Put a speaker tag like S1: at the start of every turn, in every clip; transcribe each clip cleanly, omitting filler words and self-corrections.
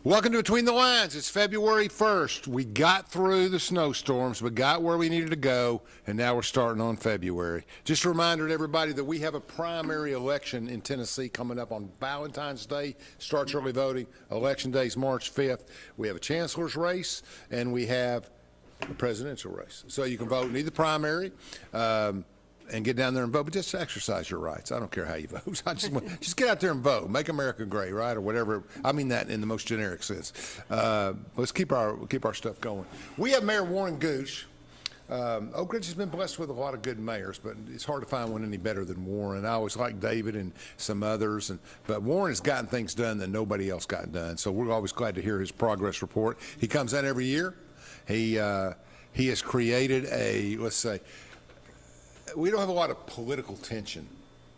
S1: Welcome to Between the Lines. It's February 1st. We got through the snowstorms. We got where we needed to go, and now we're starting on February. Just a reminder to everybody that we have a primary election in Tennessee coming up on Valentine's Day. Starts early voting. Election Day is March 5th. We have a chancellor's race, and we have a presidential race. So you can vote in either primary. And get down there and vote, but just exercise your rights. I don't care how you vote. Just get out there and vote. Make America great, right, or whatever. I mean that in the most generic sense. Let's keep our stuff going. We have Mayor Warren Gooch. Oak Ridge has been blessed with a lot of good mayors, but it's hard to find one any better than Warren. I always like David and some others, but Warren has gotten things done that nobody else got done. So we're always glad to hear his progress report. He comes out every year. He has created let's say. We don't have a lot of political tension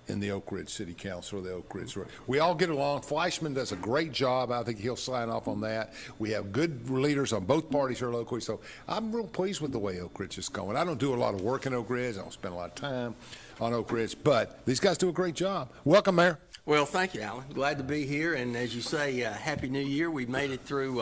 S1: in the Oak Ridge City Council or the Oak Ridge. We all get along. Fleischman does a great job. I think he'll sign off on that. We have good leaders on both parties here locally. So I'm real pleased with the way Oak Ridge is going. I don't do a lot of work in Oak Ridge. I don't spend a lot of time on Oak Ridge, but these guys do a great job. Welcome, Mayor.
S2: Well, thank you, Alan. Glad to be here. And as you say, Happy New Year. We made it through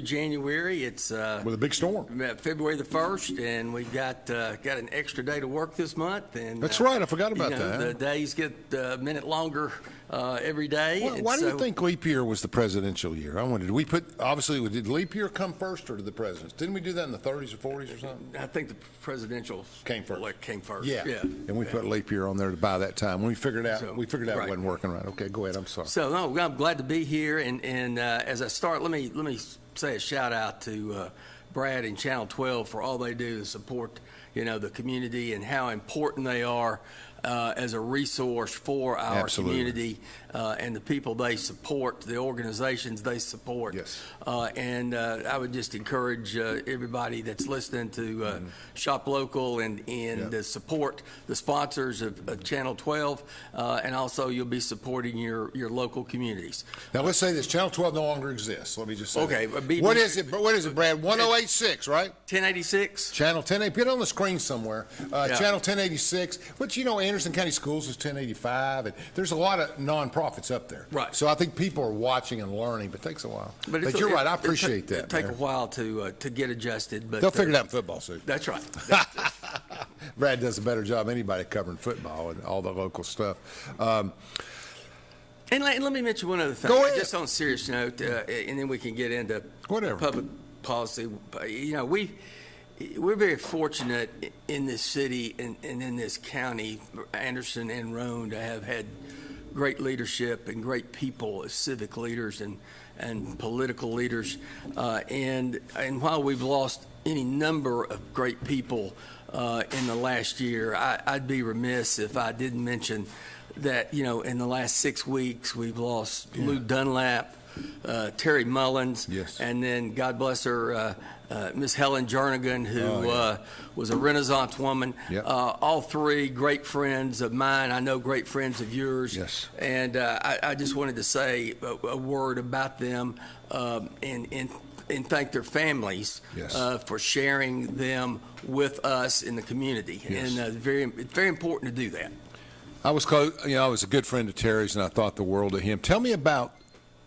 S2: January. It's
S1: with a big storm.
S2: February the 1st, and we got an extra day to work this month. And
S1: that's right. I forgot about that.
S2: The days get a minute longer every day.
S1: Why do you think leap year was the presidential year? I wondered. Did leap year come first or did the presidents? Didn't we do that in the 30s or 40s or something?
S2: I think the presidential
S1: came first.
S2: Yeah.
S1: And we put leap year on there to buy that time. When we figured out it wasn't working right. Okay, go ahead. I'm sorry.
S2: So no, I'm glad to be here. And as I start, let me say a shout out to Brad and Channel 12 for all they do to support the community and how important they are as a resource for our community and the people they support, the organizations they support.
S1: Yes.
S2: And I would just encourage everybody that's listening to shop local and support the sponsors of Channel 12, and also you'll be supporting your local communities.
S1: Now let's say this: Channel 12 no longer exists. Let me just say.
S2: Okay.
S1: What is it? What is it, Brad? 1086, right?
S2: 1086.
S1: Channel 1080. Put it on the screen somewhere. Channel 1086. But Anderson County Schools is 1085, and there's a lot of nonprofits up there.
S2: Right.
S1: So I think people are watching and learning, but it takes a while. But you're right. I appreciate that.
S2: It'll take a while to get adjusted, but
S1: they'll figure it out in football soon.
S2: That's right.
S1: Brad does a better job than anybody covering football and all the local stuff.
S2: And let me mention one other thing.
S1: Go ahead.
S2: Just on a serious note, and then we can get into public policy. We're very fortunate in this city and in this county, Anderson and Roane, to have had great leadership and great people as civic leaders and political leaders. And while we've lost any number of great people in the last year, I'd be remiss if I didn't mention that, in the last 6 weeks, we've lost Lou Dunlap, Terry Mullins, and then, God bless her, Miss Helen Jernigan, who was a Renaissance woman. All three great friends of mine. I know great friends of yours.
S1: Yes.
S2: And I just wanted to say a word about them and thank their families for sharing them with us in the community. And it's very important to do that.
S1: I was close. I was a good friend of Terry's, and I thought the world of him. Tell me about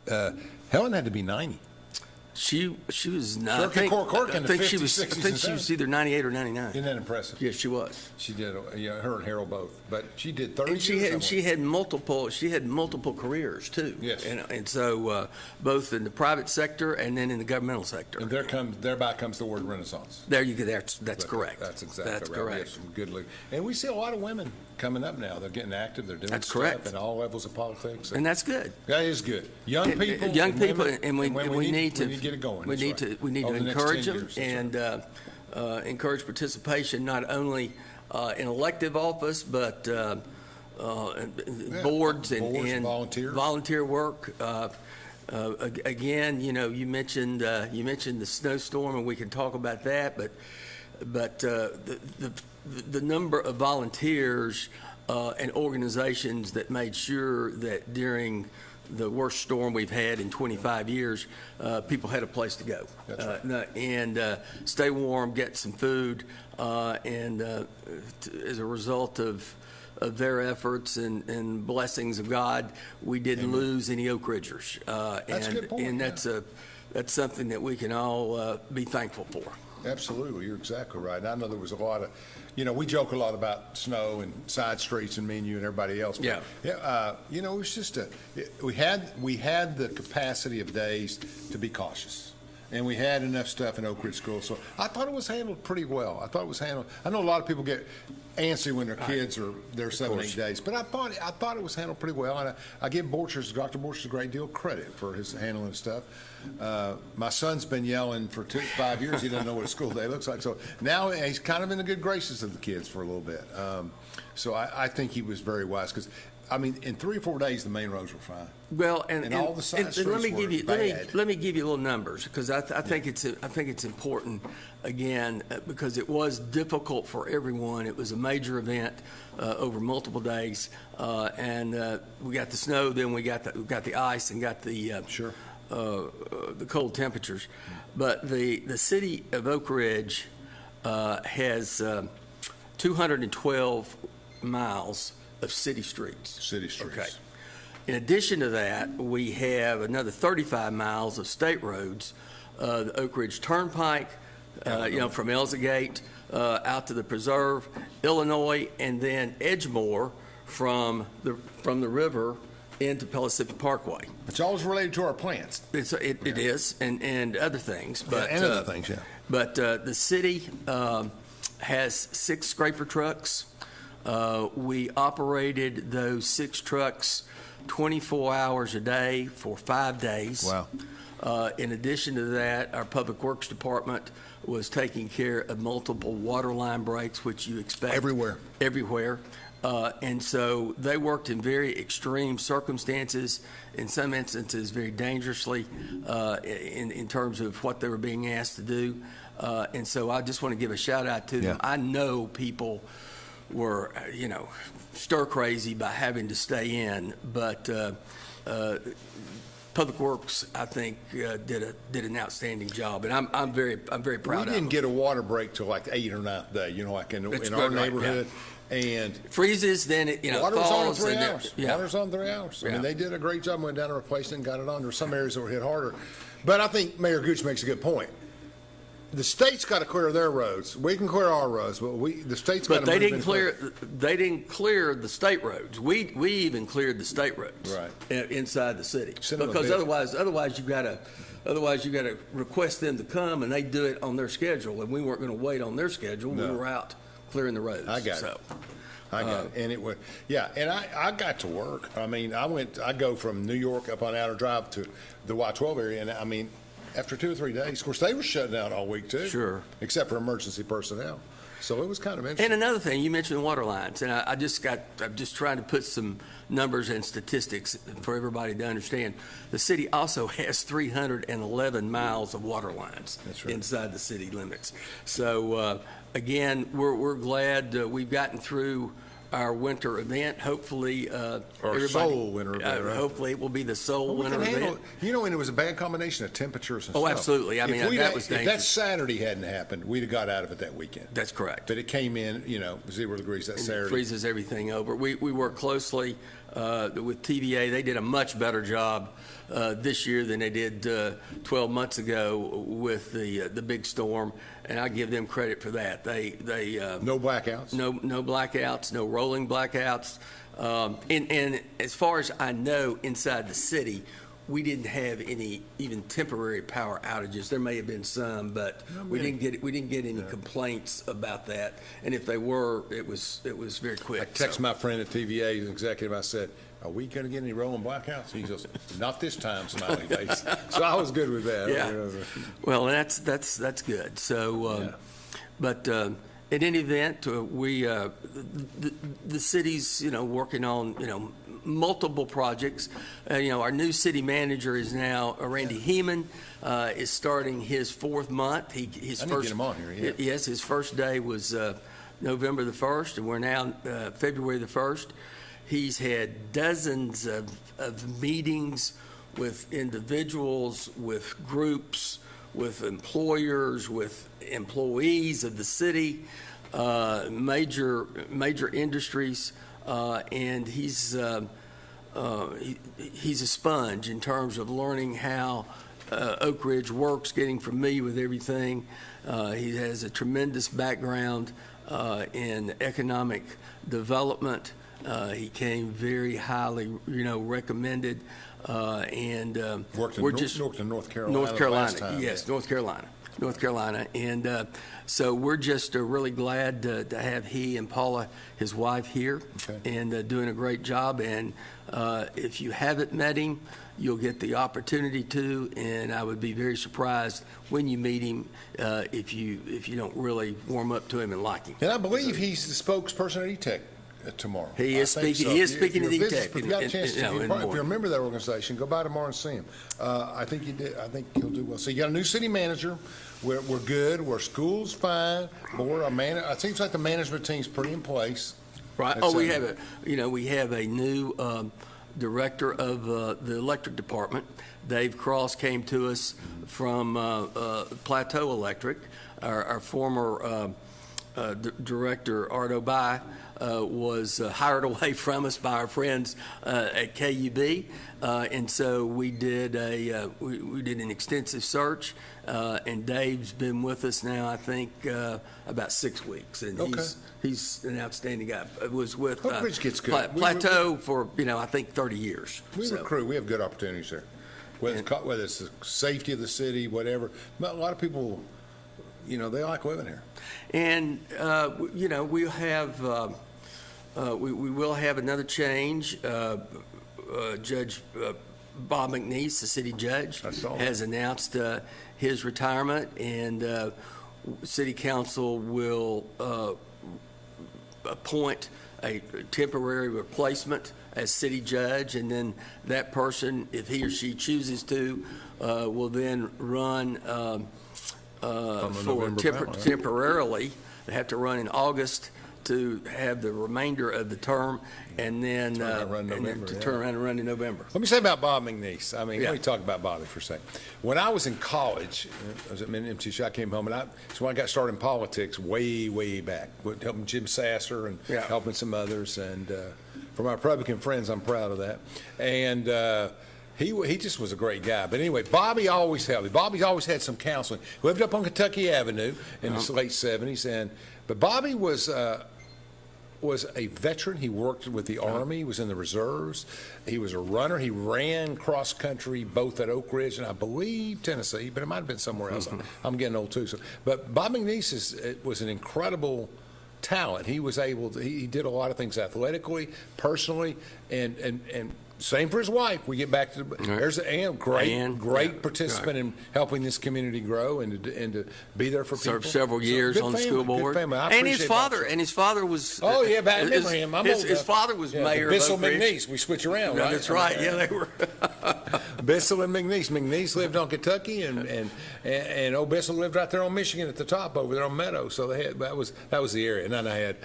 S1: Helen. Had to be 90.
S2: She was not.
S1: I think
S2: she was either 98 or 99.
S1: Isn't that impressive?
S2: Yes, she was.
S1: She did. Her and Harold both. But she did 30
S2: and
S1: years.
S2: She had multiple careers too.
S1: Yes.
S2: And so both in the private sector and then in the governmental sector.
S1: And thereby comes the word Renaissance.
S2: There you go. That's correct.
S1: That's exactly right.
S2: Correct.
S1: We have some good leaders. And we see a lot of women coming up now. They're getting active. They're doing
S2: stuff
S1: at all levels of politics.
S2: And that's good.
S1: That is good. Young people,
S2: and we need to
S1: get it going.
S2: We need to encourage them and encourage participation not only in elective office but boards and volunteer work. Again, you mentioned the snowstorm, and we can talk about that. But the number of volunteers and organizations that made sure that during the worst storm we've had in 25 years, people had a place to go.
S1: That's right.
S2: And stay warm, get some food, and as a result of their efforts and blessings of God, we didn't lose any Oak Ridgers.
S1: That's a good point,
S2: And
S1: yeah.
S2: that's something that we can all be thankful for.
S1: Absolutely, you're exactly right. And I know there was a lot of, we joke a lot about snow and side streets and me and you and everybody else. But,
S2: Yeah.
S1: it was just we had the capacity of days to be cautious. And we had enough stuff in Oak Ridge School, so I thought it was handled pretty well. I know a lot of people get antsy when their kids are there 7, 8 days, but I thought it was handled pretty well. And I give Dr. Borchers a great deal of credit for his handling of stuff. My son's been yelling for 5 years. He doesn't know what a school day looks like. So now he's kind of in the good graces of the kids for a little bit. So I think he was very wise because, in 3 or 4 days, the main roads were fine.
S2: Well, and
S1: all the side streets
S2: let me
S1: were
S2: give you
S1: bad.
S2: let me give you little numbers because I think it's important again because it was difficult for everyone. It was a major event over multiple days, and we got the snow, then we got the ice, and got the the cold temperatures. But the city of Oak Ridge has 212 miles of city streets.
S1: City streets.
S2: Okay. In addition to that, we have another 35 miles of state roads, the Oak Ridge Turnpike, from Elzagate out to the Preserve, Illinois, and then Edgemore from the river into Pellissippi Parkway.
S1: It's always related to our plants.
S2: It is, and other things. But,
S1: and other things, yeah.
S2: But the city has 6 scraper trucks. We operated those 6 trucks 24 hours a day for 5 days.
S1: Wow.
S2: In addition to that, our Public Works Department was taking care of multiple water line breaks, which you expect.
S1: Everywhere.
S2: And so they worked in very extreme circumstances, in some instances very dangerously, in terms of what they were being asked to do. And so I just want to give a shout out to them.
S1: Yeah.
S2: I know people were, stir crazy by having to stay in, but Public Works, I think, did an outstanding job, and I'm very proud of them.
S1: We didn't get a water break till like the 8th or 9th day, like in our neighborhood. And
S2: freezes, then it
S1: water was on in
S2: falls.
S1: 3 hours. Water's on 3 hours.
S2: Yeah.
S1: They did a great job. Went down and replaced it and got it on. There were some areas that were hit harder. But I think Mayor Gooch makes a good point. The state's got to clear their roads. We can clear our roads, but the state's got to.
S2: But they didn't clear the state roads. We even cleared the state roads inside the city because otherwise you got to request them to come and they do it on their schedule, and we weren't going to wait on their schedule.
S1: No.
S2: We were out clearing the roads.
S1: I got it. And it was, and I got to work. I go from New York up on Outer Drive to the Y-12 area, and after 2 or 3 days, of course, they were shut down all week too.
S2: Sure.
S1: Except for emergency personnel. So it was kind of interesting.
S2: And another thing, you mentioned water lines, and I'm just trying to put some numbers and statistics for everybody to understand. The city also has 311 miles of water lines inside the city limits. So, again, we're glad we've gotten through our winter event. Hopefully,
S1: sole winter event, right?
S2: Hopefully, it will be the sole winter event.
S1: And it was a bad combination of temperatures and stuff.
S2: Oh, absolutely. That was dangerous.
S1: If that Saturday hadn't happened, we'd have got out of it that weekend.
S2: That's correct.
S1: But it came in, 0 degrees that Saturday.
S2: It freezes everything over. We work closely with TVA. They did a much better job this year than they did 12 months ago with the big storm, and I give them credit for that. They
S1: no blackouts.
S2: No blackouts. No rolling blackouts. And as far as I know, inside the city, we didn't have any even temporary power outages. There may have been some, but we didn't get any complaints about that. And if they were, it was very quick.
S1: I texted my friend at TVA, an executive. I said, "Are we going to get any rolling blackouts?" He goes, "Not this time, smiley face." So I was good with that.
S2: Yeah. Well, that's good. So, but in any event, we the city's working on multiple projects. Our new city manager is now Randy Heeman. Is starting his 4th month.
S1: I need to get him on here. Yeah.
S2: Yes, his first day was November the 1st, and we're now February the 1st. He's had dozens of meetings with individuals, with groups, with employers, with employees of the city, major industries, and he's a sponge in terms of learning how Oak Ridge works, getting familiar with everything. He has a tremendous background in economic development. He came very highly, recommended, and
S1: Worked in North Carolina.
S2: North Carolina,
S1: last time,
S2: yes,
S1: yeah.
S2: North Carolina, and so we're just really glad to have he and Paula, his wife, here,
S1: Okay.
S2: and doing a great job. And if you haven't met him, you'll get the opportunity to, and I would be very surprised when you meet him if you don't really warm up to him and like him.
S1: And I believe he's the spokesperson at ETech tomorrow.
S2: He is
S1: I think
S2: speaking.
S1: so.
S2: He is
S1: If you're
S2: speaking at
S1: a business-
S2: ETech.
S1: If you got a chance to,
S2: in the
S1: if you're a
S2: morning.
S1: member of that organization, go by tomorrow and see him. I think he did. I think he'll do well. So you got a new city manager. We're good. Our school's fine. Board, it seems like the management team's pretty in place.
S2: Right.
S1: That's
S2: Oh, we
S1: it.
S2: have a new director of the electric department. Dave Cross came to us from Plateau Electric. Our former director, Art Obai, was hired away from us by our friends at KUB, and so we did an extensive search, and Dave's been with us now, I think, about 6 weeks, and
S1: Okay.
S2: he's an outstanding guy. Was with
S1: Oak Ridge gets good.
S2: Plateau for I think 30 years.
S1: We
S2: So-
S1: recruit. We have good opportunities there. Whether it's the safety of the city, whatever. But a lot of people, they like living here.
S2: And we'll have we will have another change. Judge Bob McNeese, the city judge,
S1: I saw that.
S2: has announced his retirement, and City Council will appoint a temporary replacement as city judge, and then that person, if he or she chooses to, will then run for
S1: November ballot, right?
S2: temporarily. They have to run in August to have the remainder of the term, and then
S1: Turn around and run in November,
S2: to
S1: yeah.
S2: turn around and run in November.
S1: Let me say about Bob McNeese. I mean,
S2: Yeah.
S1: let me talk about Bobby for a second. When I was in college, I was at MTSU, I came home, and so when I got started in politics way, way back, with helping Jim Sasser and
S2: Yeah.
S1: helping some others, and for my Republican friends, I'm proud of that. And he just was a great guy. But anyway, Bobby always helped me. Bobby's always had some counseling. He lived up on Kentucky Avenue in the late 70s, but Bobby was a veteran. He worked with the Army. He was in the reserves. He was a runner. He ran cross country both at Oak Ridge and I believe Tennessee, but it might have been somewhere else. I'm getting old too. But Bob McNeese was an incredible talent. He was able to, he did a lot of things athletically, personally, and same for his wife. We get back to there's Ann, great participant in helping this community grow and to be there for people.
S2: Served several years
S1: good
S2: on the
S1: family,
S2: school
S1: good
S2: board.
S1: family. I
S2: And his
S1: appreciate
S2: father was.
S1: Oh, yeah, I remember
S2: his-
S1: him. I'm
S2: his,
S1: old
S2: his
S1: enough.
S2: father was mayor of
S1: Bissell
S2: Oak Ridge.
S1: McNeese. We switch around,
S2: No,
S1: right?
S2: that's right. Yeah, they were.
S1: Bissell and McNeese. McNeese lived on Kentucky, and old Bissell lived right there on Michigan at the top over there on Meadow. So that was the area. And then I had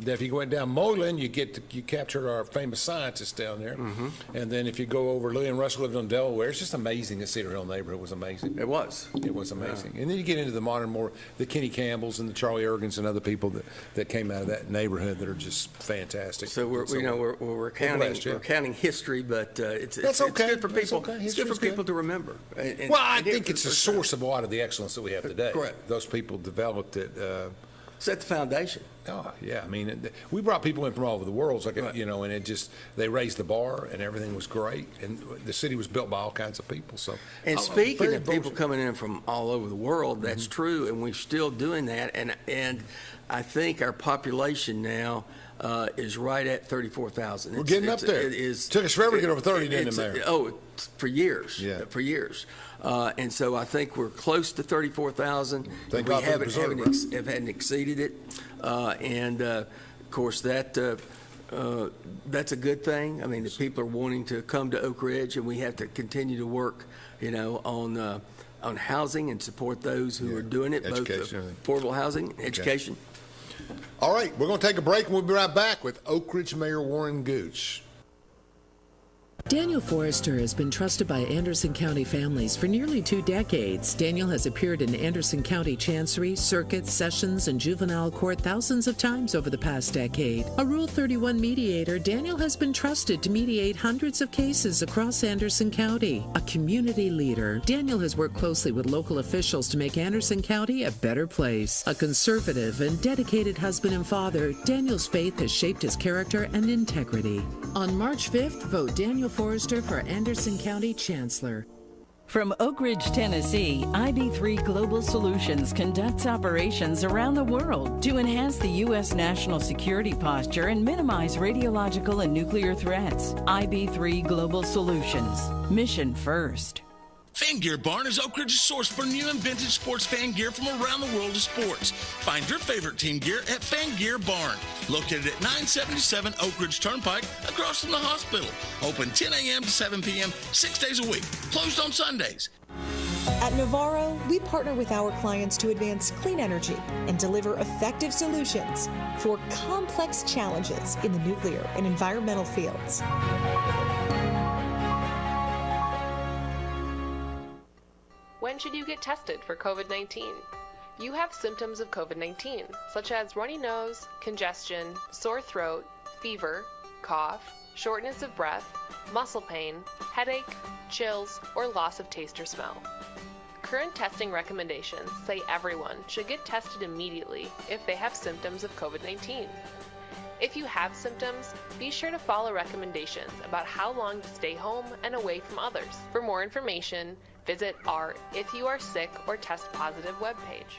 S1: if you went down Moylan, you captured our famous scientists down there.
S2: Mm-hmm.
S1: And then if you go over, Lee and Russell lived on Delaware. It's just amazing. The Cedar Hill neighborhood was amazing.
S2: It was.
S1: It was amazing. And then you get into the modern, the Kenny Campbells and the Charlie Ergens and other people that came out of that neighborhood that are just fantastic.
S2: So we're counting history, but it's
S1: That's okay.
S2: good for
S1: That's
S2: people.
S1: okay.
S2: It's good for
S1: History's
S2: people
S1: good.
S2: to remember.
S1: Well, I think it's a source of a lot of the excellence that we have today.
S2: Correct.
S1: Those people developed it.
S2: Set the foundation.
S1: Oh, yeah. I mean, we brought people in from all over the world, so
S2: Right.
S1: and they raised the bar, and everything was great. And the city was built by all kinds of people. So,
S2: And
S1: I'm
S2: speaking
S1: very
S2: of people
S1: fortunate.
S2: coming in from all over the world, that's
S1: Mm-hmm.
S2: true, and we're still doing that. And I think our population now is right at 34,000.
S1: We're getting up there.
S2: It is.
S1: Took us forever to get over 30, didn't it,
S2: it's-
S1: Mayor?
S2: Oh, for years.
S1: Yeah.
S2: For years. And so I think we're close to 34,000.
S1: Thank
S2: We
S1: God for the
S2: haven't exceeded it. And of course, that's a good thing. I mean, the people are wanting to come to Oak Ridge, and we have to continue to work, on housing and support those who are doing it, both
S1: Education, everything.
S2: affordable housing, education.
S1: All right, we're going to take a break, and we'll be right back with Oak Ridge Mayor Warren Gooch.
S3: Daniel Forrester has been trusted by Anderson County families for nearly 2 decades. Daniel has appeared in Anderson County Chancery, Circuit, Sessions, and Juvenile Court thousands of times over the past decade. A Rule 31 mediator, Daniel has been trusted to mediate hundreds of cases across Anderson County. A community leader, Daniel has worked closely with local officials to make Anderson County a better place. A conservative and dedicated husband and father, Daniel's faith has shaped his character and integrity. On March 5th, vote Daniel Forrester for Anderson County Chancellor.
S4: From Oak Ridge, Tennessee, IB3 Global Solutions conducts operations around the world to enhance the U.S. national security posture and minimize radiological and nuclear threats. IB3 Global Solutions. Mission first.
S5: Fan Gear Barn is Oak Ridge's source for new and vintage sports fan gear from around the world of sports. Find your favorite team gear at Fan Gear Barn, located at 977 Oak Ridge Turnpike, across from the hospital. Open 10 a.m. to 7 p.m., 6 days a week. Closed on Sundays.
S6: At Navarro, we partner with our clients to advance clean energy and deliver effective solutions for complex challenges in the nuclear and environmental fields.
S7: When should you get tested for COVID-19? You have symptoms of COVID-19, such as runny nose, congestion, sore throat, fever, cough, shortness of breath, muscle pain, headache, chills, or loss of taste or smell. Current testing recommendations say everyone should get tested immediately if they have symptoms of COVID-19. If you have symptoms, be sure to follow recommendations about how long to stay home and away from others. For more information, visit our If You Are Sick or Test Positive webpage.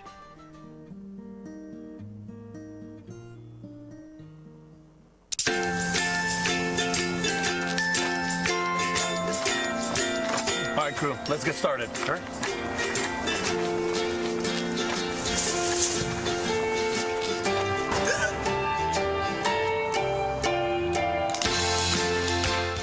S8: All right, crew, let's get started. Sure.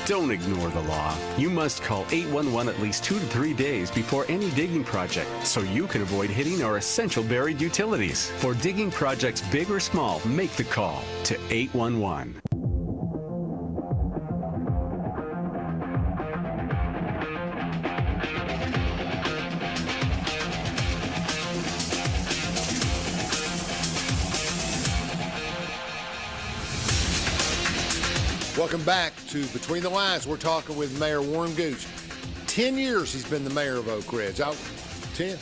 S9: Don't ignore the law. You must call 811 at least 2 to 3 days before any digging project so you can avoid hitting our essential buried utilities. For digging projects big or small, make the call to 811.
S1: Welcome back to Between the Lines. We're talking with Mayor Warren Gooch. 10 years he's been the mayor of Oak Ridge. 10?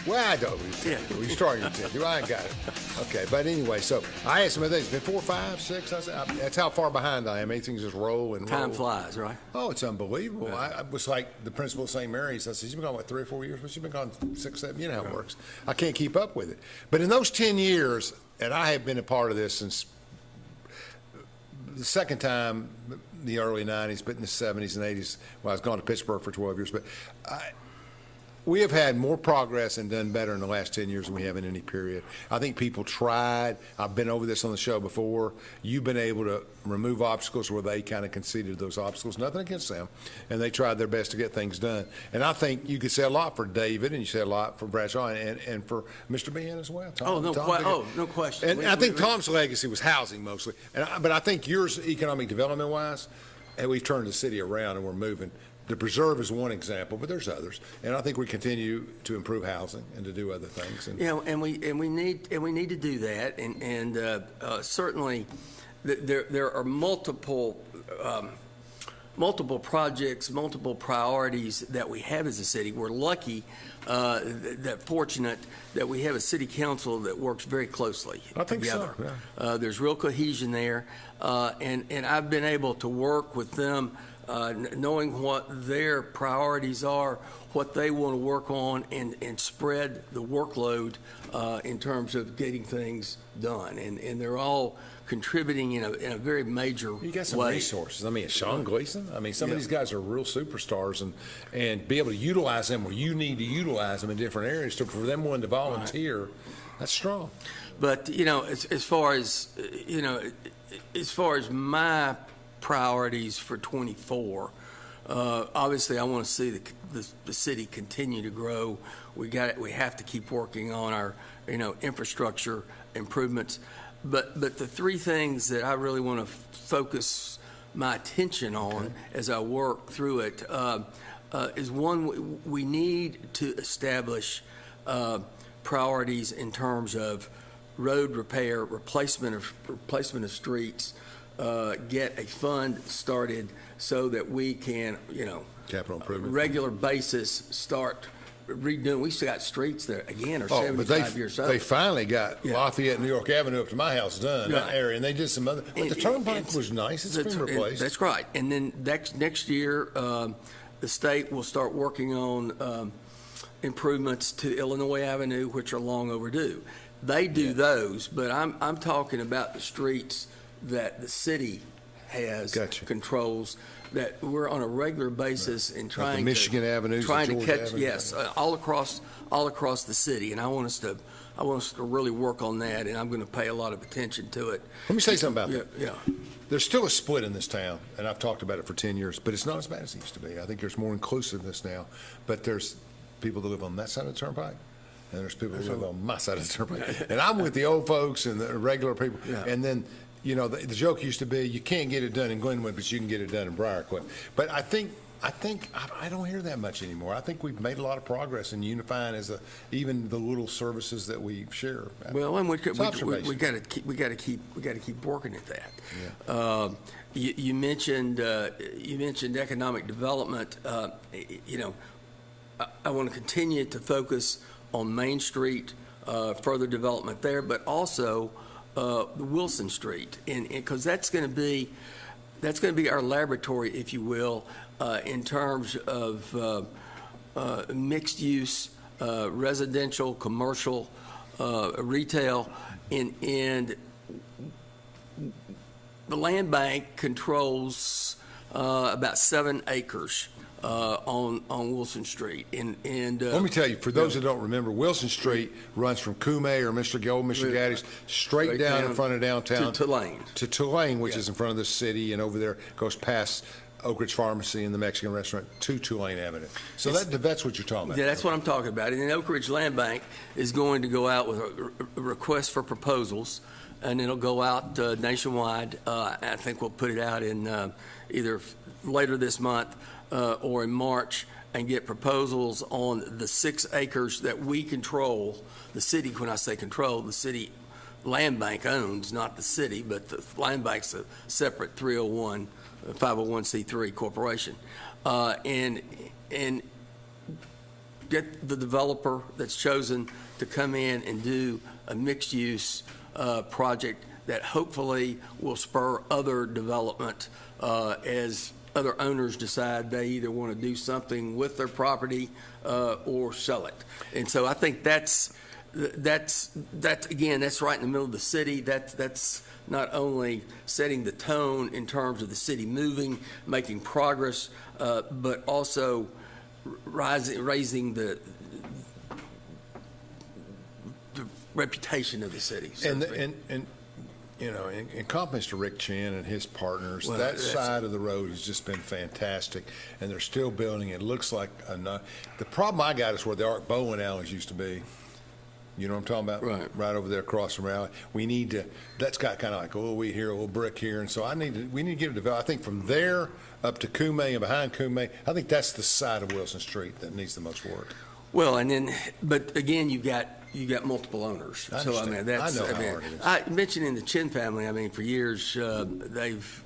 S1: Well, I don't. 10. We started at 10. I ain't got it. Okay, but anyway, so I asked him, I think it's been 4, 5, 6. I said, that's how far behind I am. Things just roll and roll.
S2: Time flies, right?
S1: Oh, it's unbelievable. I was like the principal of St. Mary's. I said, she's been gone, 3 or 4 years? Well, she's been gone 6, 7. You know how it works. I can't keep up with it. But in those 10 years, and I have been a part of this since the second time, the early 90s, but in the 70s and 80s, well, I was gone to Pittsburgh for 12 years. But we have had more progress and done better in the last 10 years than we have in any period. I think people tried. I've been over this on the show before. You've been able to remove obstacles where they kind of conceded those obstacles. Nothing against them. And they tried their best to get things done. And I think you could say a lot for David, and you say a lot for Bradshaw, and for Mr. Behan as well. Tom,
S2: no question.
S1: And I think Tom's legacy was housing mostly. But I think yours, economic development-wise, and we've turned the city around and we're moving. The preserve is one example, but there's others, and I think we continue to improve housing and to do other things.
S2: And we need to do that, and certainly there are multiple projects, multiple priorities that we have as a city. We're lucky, fortunate that we have a city council that works very closely together.
S1: So, yeah.
S2: There's real cohesion there, and I've been able to work with them. Knowing what their priorities are, what they want to work on, and spread the workload in terms of getting things done. And they're all contributing in a very major way.
S1: You got some resources. I mean, Sean Gleason. I mean, some of these guys are real superstars, and be able to utilize them where you need to utilize them in different areas. So for them wanting to volunteer, that's strong.
S2: But, as far as my priorities for 24. Obviously, I want to see the city continue to grow. We have to keep working on our infrastructure improvements. But the three things that I really want to focus my attention on as I work through it is one, we need to establish priorities in terms of road repair, replacement of streets, get a fund started so that we can,
S1: Capital improvement.
S2: regular basis start redoing. We still got streets that, again, are 75 years old.
S1: They finally got Lafayette, New York Avenue up to my house done, that area, and they did some other, but the turnpike was nice. It's been replaced.
S2: That's right. And then next year, the state will start working on improvements to Illinois Avenue, which are long overdue. They do those, but I'm talking about the streets that the city has controls, that we're on a regular basis and trying
S1: like Michigan Avenues,
S2: trying to
S1: Georgia
S2: catch
S1: Avenue.
S2: yes all across the city, and I want us to really work on that, and I'm going to pay a lot of attention to it.
S1: Let me say something about that.
S2: Yeah.
S1: There's still a split in this town, and I've talked about it for 10 years, but it's not as bad as it used to be. I think there's more inclusiveness now, but there's people that live on that side of the turnpike, and there's people that live on my side of the turnpike. And I'm with the old folks and the regular people.
S2: Yeah.
S1: And then, the joke used to be, you can't get it done in Glenwood, but you can get it done in Briarcliff. But I think I don't hear that much anymore. I think we've made a lot of progress in unifying even the little services that we share.
S2: Well, and we got to keep working at that.
S1: Yeah.
S2: You mentioned economic development. I want to continue to focus on Main Street, further development there, but also the Wilson Street, and because that's going to be our laboratory, if you will, in terms of mixed use, residential, commercial, retail, and the land bank controls about 7 acres on Wilson Street. And
S1: let me tell you, for those that don't remember, Wilson Street runs from Kume or Mr. Gatti's straight down in front of downtown to Tulane, which is in front of the city, and over there goes past Oak Ridge Pharmacy and the Mexican restaurant to Tulane Avenue. So that's what you're talking about.
S2: Yeah, that's what I'm talking about. And then Oak Ridge Land Bank is going to go out with a request for proposals, and it'll go out nationwide. I think we'll put it out in either later this month or in March, and get proposals on the 6 acres that we control. The city, when I say control, the city land bank owns, not the city, but the land bank's a separate 301, 501c3 corporation. And get the developer that's chosen to come in and do a mixed-use project that hopefully will spur other development as other owners decide they either want to do something with their property or sell it. And so I think that's again, that's right in the middle of the city. That's not only setting the tone in terms of the city moving, making progress, but also raising the reputation of the city.
S1: And compliments to Rick Chin and his partners. That side of the road has just been fantastic, and they're still building. It looks like the problem I got is where the Art Bowling alleys used to be. You know what I'm talking about? Right over there across from Raleigh. We need to. That's got kind of like a little weed here, a little brick here, and so we need to get it developed. I think from there up to Kume and behind Kume, I think that's the side of Wilson Street that needs the most work.
S2: Well, and then, but again, you got multiple owners.
S1: So I mean, that's. I know how hard it is.
S2: I mentioned in the Chin family. I mean, for years they've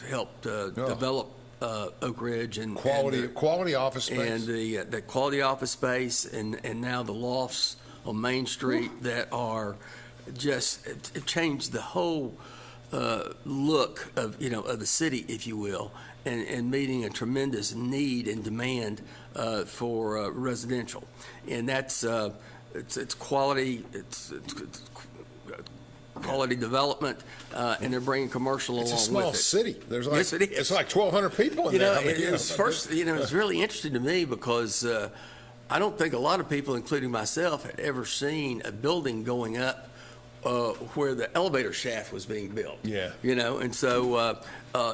S2: helped develop Oak Ridge and
S1: quality office space,
S2: and the quality office space, and now the lofts on Main Street that are just it changed the whole look of the city, if you will, and meeting a tremendous need and demand for residential, and that's it's quality quality development, and they're bringing commercial along with it.
S1: It's a small city. There's like,
S2: yes, it is.
S1: It's like 1,200 people in there.
S2: It's really interesting to me because I don't think a lot of people, including myself, had ever seen a building going up where the elevator shaft was being built.
S1: Yeah.
S2: And so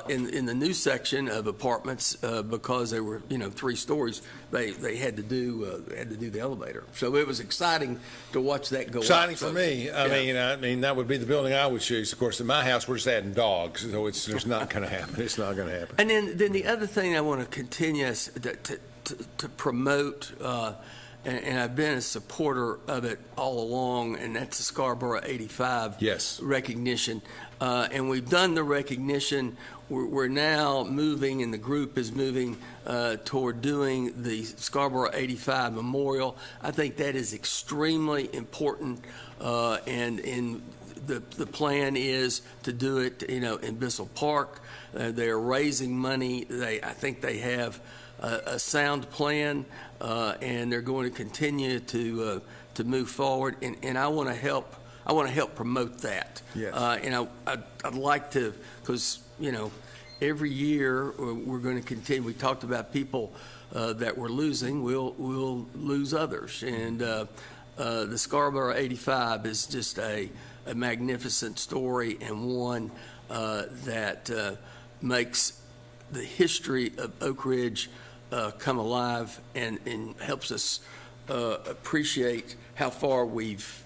S2: in the new section of apartments, because they were 3 stories, they had to do the elevator. So it was exciting to watch that go.
S1: Exciting
S2: up.
S1: for me. I mean that would be the building I would choose. Of course, in my house we're just adding dogs, so it's not going to happen. It's not going to happen.
S2: And then the other thing I want to continue to promote. And I've been a supporter of it all along, and that's the Scarborough 85 recognition. And we've done the recognition. We're now moving, and the group is moving toward doing the Scarborough 85 Memorial. I think that is extremely important, and the plan is to do it, in Bissell Park. They're raising money. I think they have a sound plan, and they're going to continue to move forward. And I want to help. I want to help promote that.
S1: Yes.
S2: And I'd like to, because every year we're going to continue. We talked about people that we're losing. We'll lose others, and the Scarborough 85 is just a magnificent story, and one that makes the history of Oak Ridge come alive, and helps us appreciate how far we've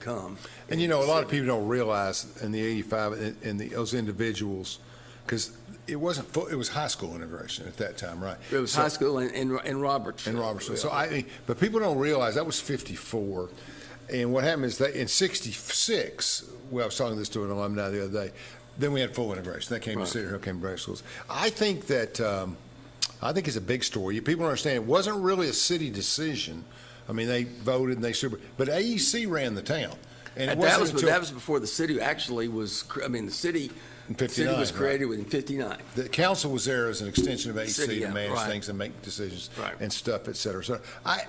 S2: come.
S1: And a lot of people don't realize in the 85 and those individuals, because it wasn't full, it was high school integration at that time, right?
S2: It was high school and Robertsville.
S1: And Robertsville. So but people don't realize that was 54. And what happened is that in 66, I was talking this to an alumni the other day, then we had full integration. That came to Cedar Hill, came to Bragg Schools. I think it's a big story. People don't understand it wasn't really a city decision. I mean, they voted and but AEC ran the town. And
S2: that was before the city actually was. The city.
S1: In 59,
S2: city was created in 59.
S1: The council was there as an extension of AEC
S2: City,
S1: to manage things and make decisions and stuff, et cetera. So I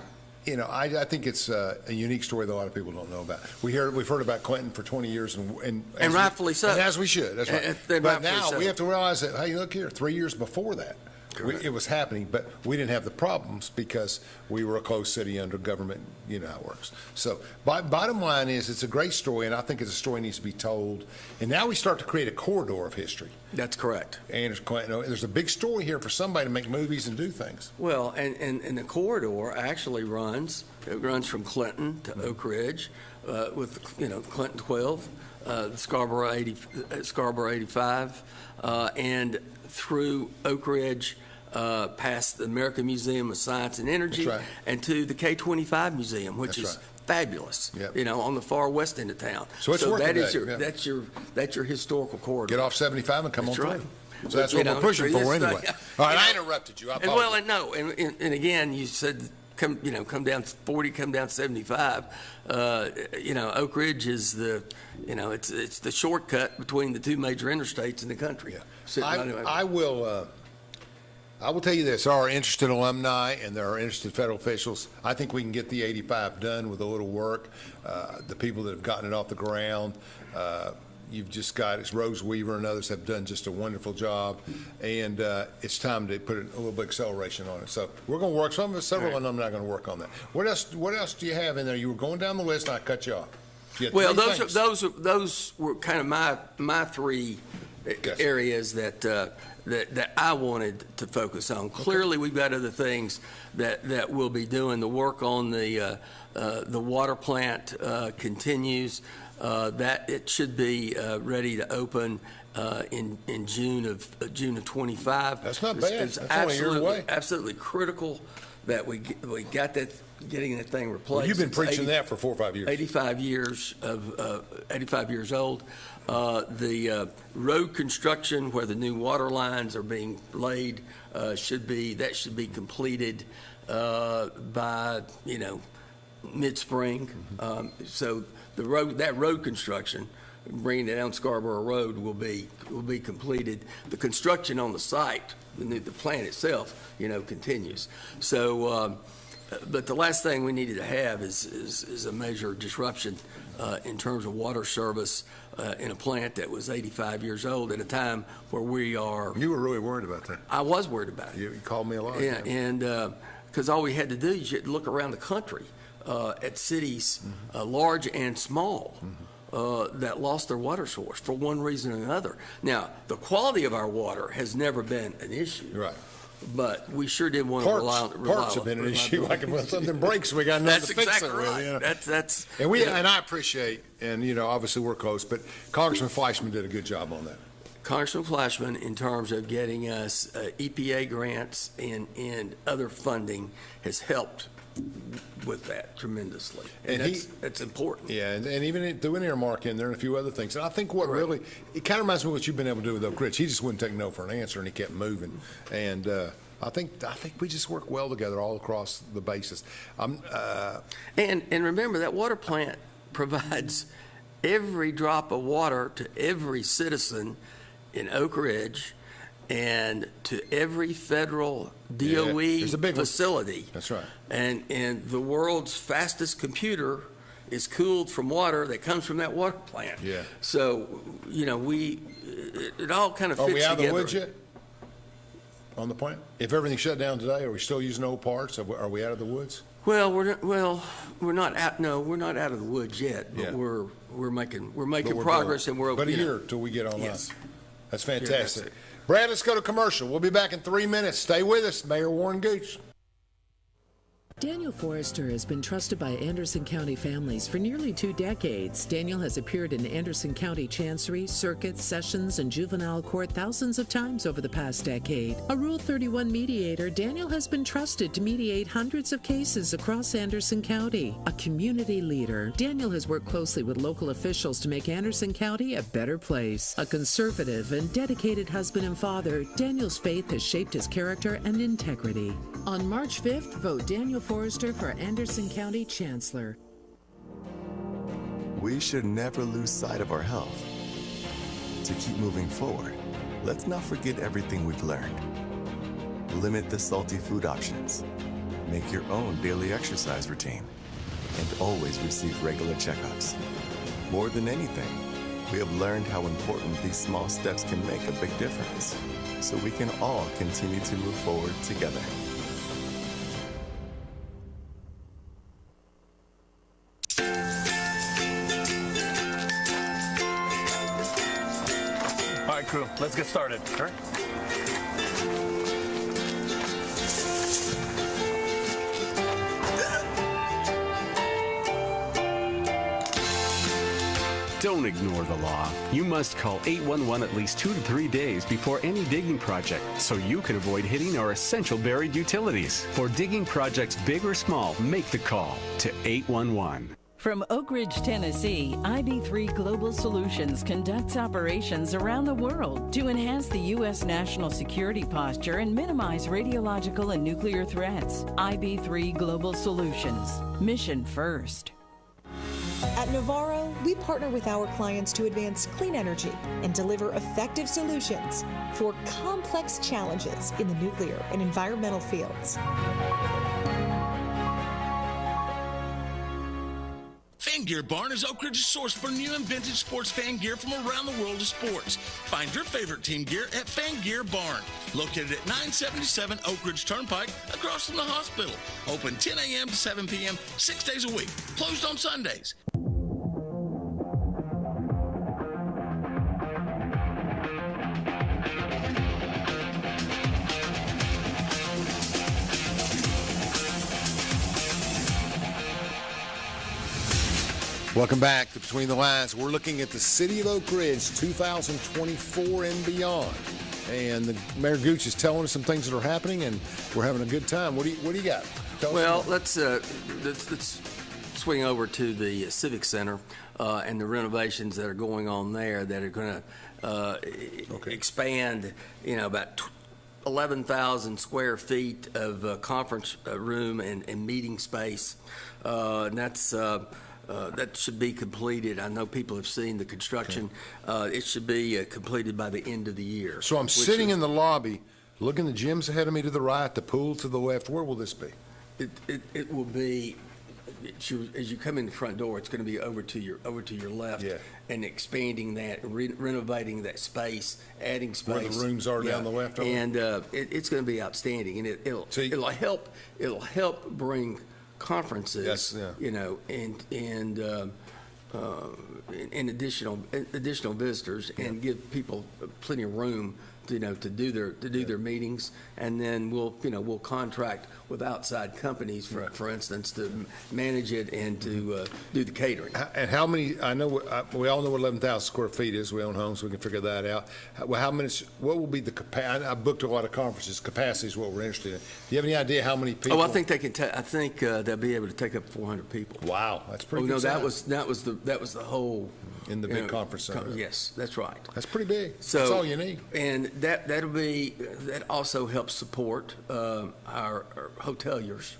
S1: think it's a unique story that a lot of people don't know about. We've heard about Clinton for 20 years, and
S2: rightfully so.
S1: And as we should. That's right. But now we have to realize that, hey, look here, 3 years before that, it was happening, but we didn't have the problems because we were a closed city under government. You know how it works. So bottom line is, it's a great story, and I think it's a story that needs to be told. And now we start to create a corridor of history.
S2: That's correct.
S1: And there's a big story here for somebody to make movies and do things.
S2: Well, and the corridor actually runs from Clinton to Oak Ridge, with Clinton 12, Scarborough 85, and through Oak Ridge, past the American Museum of Science and Energy, and to the K-25 Museum, which is fabulous. On the far west end of town.
S1: So it's
S2: that's your historical corridor.
S1: Get off 75 and come on through. So that's what we're pushing for anyway. All right, I interrupted you. I apologize.
S2: And again, you said come down 40, come down 75. Oak Ridge is it's the shortcut between the 2 major interstates in the country.
S1: I will tell you this: there are interested alumni and there are interested federal officials. I think we can get the 85 done with a little work. The people that have gotten it off the ground. You've just got Rose Weaver and others have done just a wonderful job, and it's time to put a little bit of acceleration on it. So we're going to work. Several of them are not going to work on that. What else do you have in there? You were going down the list, and I cut you off.
S2: Well, those were kind of my 3 areas that I wanted to focus on. Clearly, we've got other things that we'll be doing. The work on the water plant continues. That it should be ready to open in June of 25.
S1: That's not bad. That's only a year away.
S2: Absolutely critical that we got that, getting that thing replaced.
S1: Well, you've been preaching that for 4 or 5 years.
S2: 85 years old. The road construction where the new water lines are being laid should be completed by mid-spring. So that road construction, bringing it down Scarborough Road, will be completed. The construction on the site, the plant itself, continues. So, but the last thing we needed to have is a major disruption in terms of water service in a plant that was 85 years old at a time where we are.
S1: You were really worried about that.
S2: I was worried about it.
S1: You called me a lot.
S2: Yeah, and because all we had to do is look around the country at cities, large and small, that lost their water source for one reason or another. Now, the quality of our water has never been an issue.
S1: Right.
S2: But we sure did want to rely on
S1: Parts have been an issue. Like when something breaks, we got nothing to fix
S2: exactly
S1: it
S2: right.
S1: with. You know?
S2: That's
S1: And I appreciate, and obviously we're close, but Congressman Fleischman did a good job on that.
S2: Congressman Flashman, in terms of getting us EPA grants and other funding, has helped with that tremendously. And that's important.
S1: Yeah, and even threw an earmark in there and a few other things. And I think what really, it kind of reminds me of what you've been able to do with Oak Ridge. He just wouldn't take no for an answer, and he kept moving. And I think we just work well together all across the bases. And
S2: remember, that water plant provides every drop of water to every citizen in Oak Ridge and to every federal DOE facility.
S1: That's right.
S2: And the world's fastest computer is cooled from water that comes from that water plant.
S1: Yeah.
S2: So, it all kind of fits together.
S1: Are we out of the woods yet on the plant? If everything shut down today, are we still using old parts? Are we out of the woods?
S2: Well, we're not out. No, we're not out of the woods yet. But we're making progress, and we're
S1: about a year till we get online.
S2: Yes.
S1: That's fantastic. Brad, let's go to commercial. We'll be back in 3 minutes. Stay with us, Mayor Warren Gooch.
S3: Daniel Forrester has been trusted by Anderson County families for nearly 2 decades. Daniel has appeared in Anderson County Chancery, Circuit, Sessions, and Juvenile Court thousands of times over the past decade. A Rule 31 mediator, Daniel has been trusted to mediate hundreds of cases across Anderson County. A community leader, Daniel has worked closely with local officials to make Anderson County a better place. A conservative and dedicated husband and father, Daniel's faith has shaped his character and integrity. On March 5th, vote Daniel Forrester for Anderson County Chancellor.
S10: We should never lose sight of our health. To keep moving forward, let's not forget everything we've learned. Limit the salty food options. Make your own daily exercise routine. And always receive regular checkups. More than anything, we have learned how important these small steps can make a big difference, so we can all continue to move forward together.
S8: All right, crew, let's get started. All right.
S9: Don't ignore the law. You must call 811 at least 2 to 3 days before any digging project so you can avoid hitting our essential buried utilities. For digging projects big or small, make the call to 811.
S4: From Oak Ridge, Tennessee, IB3 Global Solutions conducts operations around the world to enhance the U.S. national security posture and minimize radiological and nuclear threats. IB3 Global Solutions. Mission first.
S6: At Navarro, we partner with our clients to advance clean energy and deliver effective solutions for complex challenges in the nuclear and environmental fields.
S5: Fan Gear Barn is Oak Ridge's source for new and vintage sports fan gear from around the world of sports. Find your favorite team gear at Fan Gear Barn, located at 977 Oak Ridge Turnpike, across from the hospital. Open 10 a.m. to 7 p.m., 6 days a week. Closed on Sundays.
S1: Welcome back to Between the Lines. We're looking at the City of Oak Ridge 2024 and beyond. And Mayor Gooch is telling us some things that are happening, and we're having a good time. What do you got?
S2: Well, let's swing over to the Civic Center and the renovations that are going on there that are going to expand, about 11,000 square feet of conference room and meeting space. And that should be completed. I know people have seen the construction. It should be completed by the end of the year.
S1: So I'm sitting in the lobby, looking at the gyms ahead of me to the right, the pool to the left. Where will this be?
S2: It will be, as you come in the front door, it's going to be over to your left, and expanding that, renovating that space, adding space.
S1: Where the rooms are down the left.
S2: And it's going to be outstanding, and it'll help bring conferences, and in additional visitors and give people plenty of room to, to do their meetings, and then we'll contract with outside companies, for instance, to manage it and to do the catering.
S1: And how many? I know we all know what 11,000 square feet is. We own homes, so we can figure that out. Well, how many? What will be the capacity? I booked a lot of conferences. Capacity is what we're interested in. Do you have any idea how many people?
S2: Oh, I think they can. I think they'll be able to take up 400 people.
S1: Wow, that's pretty.
S2: Oh
S1: good
S2: no,
S1: size.
S2: that was the whole.
S1: In the big conference center.
S2: Yes, that's right.
S1: That's pretty big.
S2: So,
S1: that's all you need.
S2: And that also helps support our hoteliers.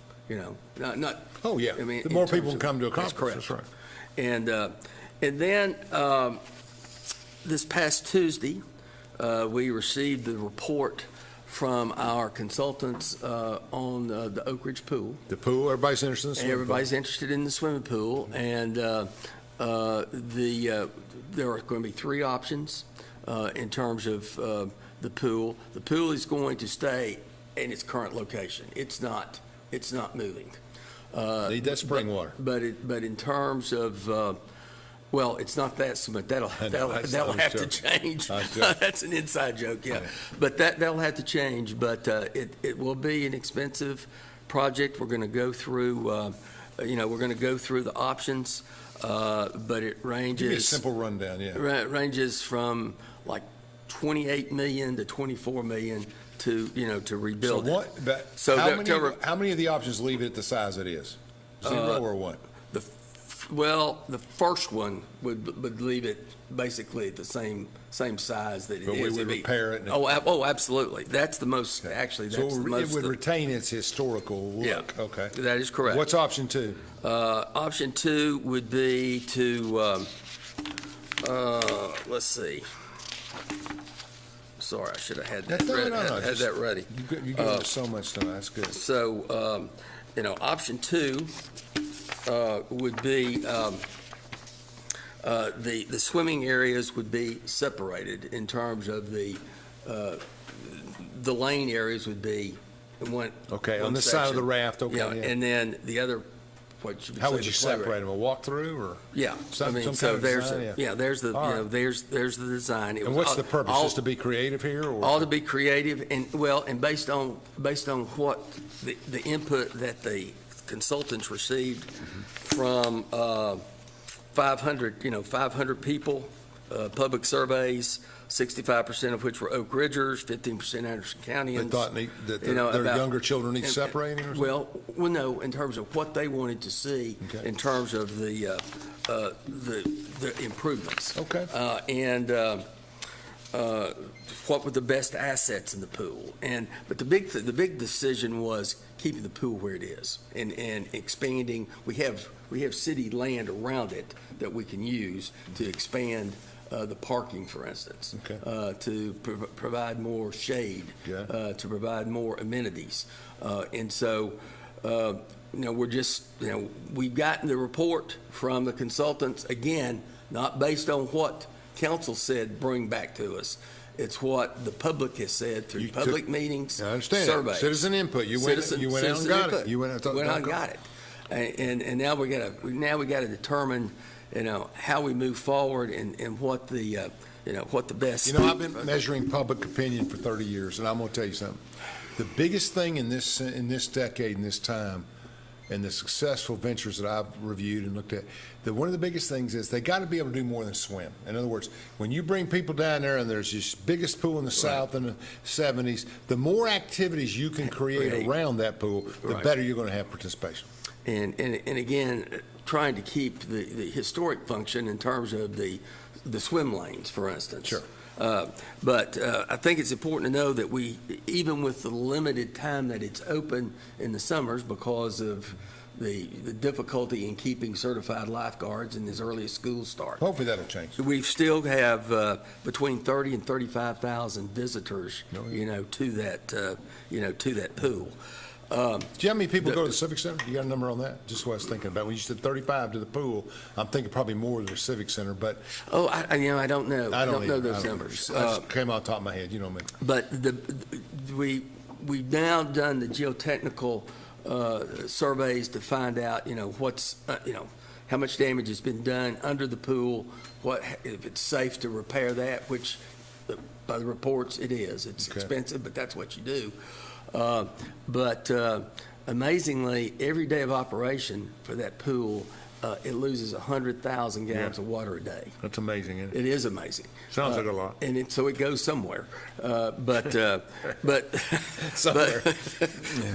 S2: Not.
S1: Oh yeah.
S2: I mean,
S1: the more people can come to a
S2: that's
S1: conference.
S2: correct.
S1: That's right.
S2: And then this past Tuesday, we received the report from our consultants on the Oak Ridge pool.
S1: The pool. Everybody's interested in the swimming
S2: Everybody's interested in the swimming pool, and there are going to be three options in terms of the pool. The pool is going to stay in its current location. It's not moving.
S1: Need that spring water.
S2: But in terms of well, it's not that cement. That'll have to change. That's an inside joke, yeah. But that'll have to change. But it will be an expensive project. We're going to go through. We're going to go through the options. But it ranges.
S1: Give me a simple rundown, yeah.
S2: Ranges from like 28 million to 24 million to rebuild.
S1: So what? But how many of the options leave it at the size it is? Zero or what?
S2: The first one would leave it basically at the same size that it is.
S1: But we would repair it.
S2: Oh, absolutely. That's the most. Actually, that's the most.
S1: It would retain its historical look.
S2: Yeah.
S1: Okay.
S2: That is correct.
S1: What's option two?
S2: Option two would be to. Let's see. Sorry, I should have had that ready. Had that ready.
S1: You gave us so much time. That's good.
S2: So, option two would be the swimming areas would be separated in terms of the lane areas would be one.
S1: Okay,
S2: one
S1: on this
S2: section.
S1: side of the raft. Okay,
S2: yeah, and then the other.
S1: How would you separate them? A walkthrough or?
S2: Yeah,
S1: some
S2: so
S1: kind of
S2: there's
S1: design?
S2: there's the
S1: All right.
S2: there's the design.
S1: And what's the purpose? Just to be creative here, or
S2: all to be creative and based on what the input that the consultants received from 500 people, public surveys. 65% of which were Oak Ridgers, 15% Anderson Countyans.
S1: They thought that their younger children need separating, or something?
S2: Well, no, in terms of what they wanted to see, in terms of the improvements.
S1: Okay.
S2: And what were the best assets in the pool? But the big decision was keeping the pool where it is and expanding. We have city land around it that we can use to expand. The parking, for instance, to provide more shade, to provide more amenities. And so, we're just, we've gotten the report from the consultants, again, not based on what council said bring back to us. It's what the public has said through public meetings,
S1: I understand.
S2: surveys.
S1: Citizen input. You went out and got it. You went out
S2: and got it. And now we got to determine how we move forward and what the best.
S1: I've been measuring public opinion for 30 years, and I'm going to tell you something. The biggest thing in this decade, in this time, and the successful ventures that I've reviewed and looked at, that one of the biggest things is they got to be able to do more than swim. In other words, when you bring people down there and there's this biggest pool in the South in the 70s, the more activities you can create around that pool, the better you're going to have participation.
S2: And again, trying to keep the historic function in terms of the swim lanes, for instance.
S1: Sure.
S2: But I think it's important to know that we, even with the limited time that it's open in the summers because of the difficulty in keeping certified lifeguards in as early as school start.
S1: Hopefully that'll change.
S2: We still have between 30 and 35,000 visitors, to that pool.
S1: Do you know how many people go to the Civic Center? You got a number on that? Just what I was thinking about. When you said 35 to the pool, I'm thinking probably more to the Civic Center, but.
S2: Oh, I don't know. I don't know those numbers.
S1: That just came off the top of my head, you know what I mean?
S2: But we've now done the geotechnical surveys to find out, what's, how much damage has been done under the pool, what if it's safe to repair that, which by the reports it is. It's expensive, but that's what you do. But amazingly, every day of operation for that pool, it loses 100,000 gallons of water a day.
S1: That's amazing, isn't it?
S2: It is amazing.
S1: Sounds like a lot.
S2: And so it goes somewhere. But
S1: Somewhere.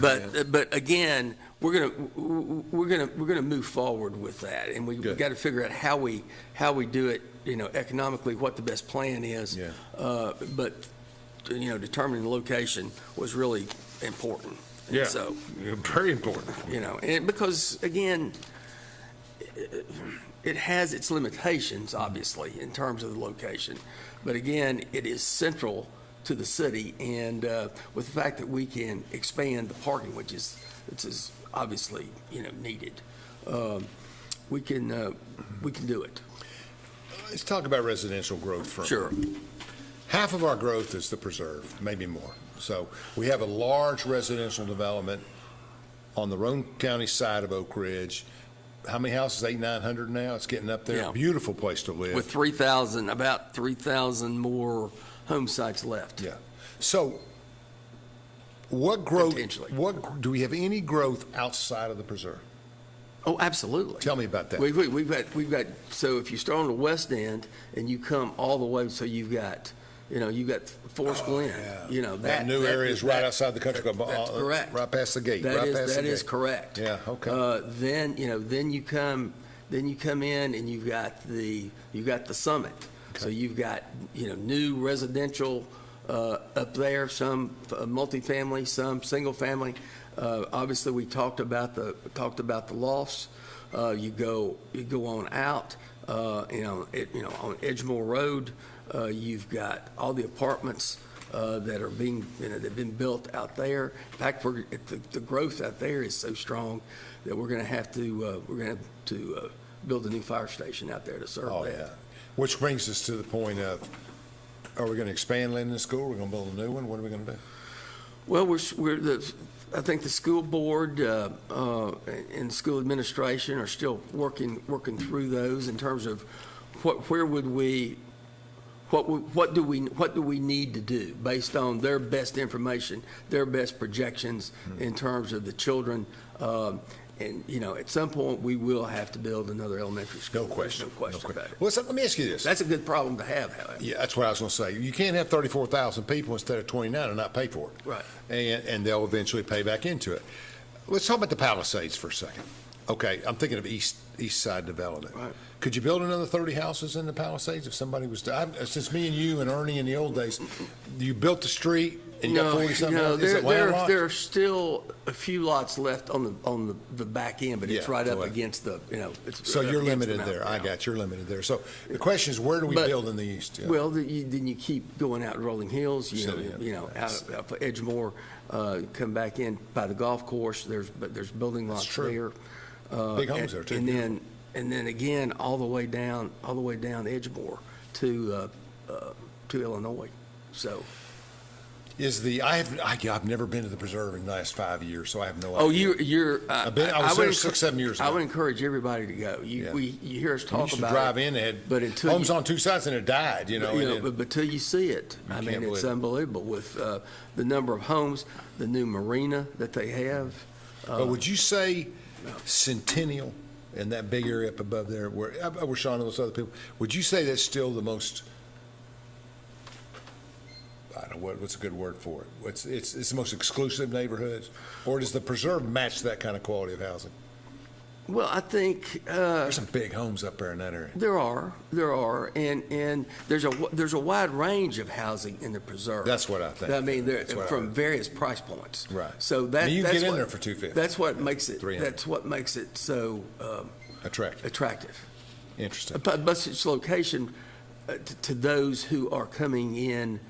S2: but again, we're gonna move forward with that, and we've got to figure out how we do it. Economically, what the best plan is.
S1: Yeah.
S2: But determining the location was really important. And
S1: Yeah.
S2: So
S1: Very important.
S2: and because again, it has its limitations, obviously, in terms of the location. But again, it is central to the city, and with the fact that we can expand the parking, which is obviously needed, we can do it.
S1: Let's talk about residential growth for a
S2: Sure.
S1: minute. Half of our growth is the preserve, maybe more. So we have a large residential development on the Roane County side of Oak Ridge. How many houses? 900 now? It's getting up there.
S2: Yeah.
S1: Beautiful place to live.
S2: With about 3,000 more home sites left.
S1: Yeah. So what growth,
S2: Potentially.
S1: do we have any growth outside of the preserve?
S2: Oh, absolutely.
S1: Tell me about that.
S2: We've got. So if you start on the west end and you come all the way, so you've got Forest Glen.
S1: Yeah. That new area is right outside the country club.
S2: That's correct.
S1: Right past the gate.
S2: That is correct.
S1: Yeah. Okay.
S2: Then you come in and you've got the summit.
S1: Okay.
S2: So you've got new residential up there, some multifamily, some single family. Obviously, we talked about the lofts. You go on out. On Edgemore Road, you've got all the apartments that are being that have been built out there. In fact, the growth out there is so strong that we're going to have to build a new fire station out there to serve that.
S1: Yeah. Which brings us to the point of: are we going to expand Linden School? We're going to build a new one. What are we going to do?
S2: Well, I think the school board and school administration are still working through those in terms of what do we need to do based on their best information, their best projections in terms of the children. And at some point we will have to build another elementary school.
S1: No question.
S2: No question about it.
S1: Well, let me ask you this.
S2: That's a good problem to have, however.
S1: Yeah, that's what I was going to say. You can't have 34,000 people instead of 29 and not pay for it.
S2: Right.
S1: And they'll eventually pay back into it. Let's talk about the Palisades for a second. Okay, I'm thinking of East Side development.
S2: Right.
S1: Could you build another 30 houses in the Palisades if somebody was since me and you and Ernie in the old days, you built the street and you got 40-something houses? Is it landlocked?
S2: There are still a few lots left on the back end, but it's right up
S1: right.
S2: against the,
S1: So you're limited there. I got you. You're limited there. So the question is, where do we build in the east? Yeah.
S2: Well, then you keep going out Rolling Hills, out for Edgemore, come back in by the golf course. There's building lots there.
S1: Big homes there too.
S2: And then again, all the way down Edgemore to Illinois. So.
S1: I've never been to the preserve in the last 5 years, so I have no idea.
S2: Oh, you're.
S1: I was there 6-7 years ago.
S2: I would encourage everybody to go. You hear us talk
S1: you
S2: about
S1: drive
S2: it,
S1: in,
S2: but until
S1: homes on two sides and it died.
S2: but until you see it, I mean, it's unbelievable with the number of homes, the new marina that they have.
S1: But would you say Centennial and that big area up above there, where Sean and those other people, would you say that's still the most? I don't know what's a good word for it. It's the most exclusive neighborhoods, or does the preserve match that kind of quality of housing?
S2: Well, I think
S1: there's some big homes up there in that area.
S2: There are, and there's a wide range of housing in the preserve.
S1: That's what I think.
S2: I mean, from various price points.
S1: Right.
S2: So that's
S1: you
S2: that's
S1: get in
S2: what,
S1: there for $250.
S2: That's what makes it. That's what makes it so attractive.
S1: Interesting.
S2: But its location to those who are coming in.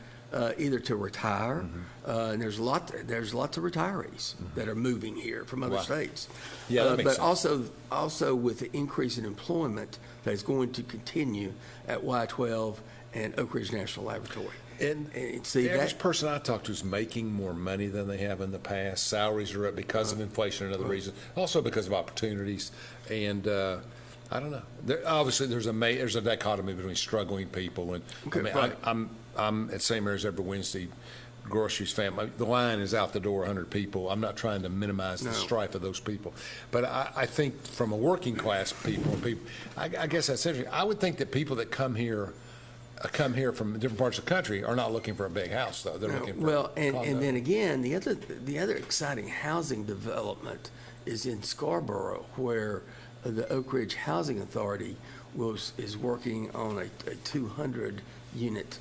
S2: Either to retire, and there's lots of retirees that are moving here from other states.
S1: Yeah, that makes
S2: but
S1: sense.
S2: also with the increase in employment that is going to continue at Y12 and Oak Ridge National Laboratory.
S1: And
S2: see,
S1: the average person I talk to is making more money than they have in the past. Salaries are up because of inflation and other reasons, also because of opportunities. And I don't know. Obviously, there's a dichotomy between struggling people and.
S2: Okay,
S1: I mean,
S2: right.
S1: I'm at St. Mary's every Wednesday. Groceries family. The line is out the door, 100 people. I'm not trying to minimize the strife of those people, but I think from a working class people, I guess that's interesting. I would think that people that come here from different parts of the country are not looking for a big house, though. They're looking for
S2: and then again, the other exciting housing development is in Scarborough, where the Oak Ridge Housing Authority is working on a 200 unit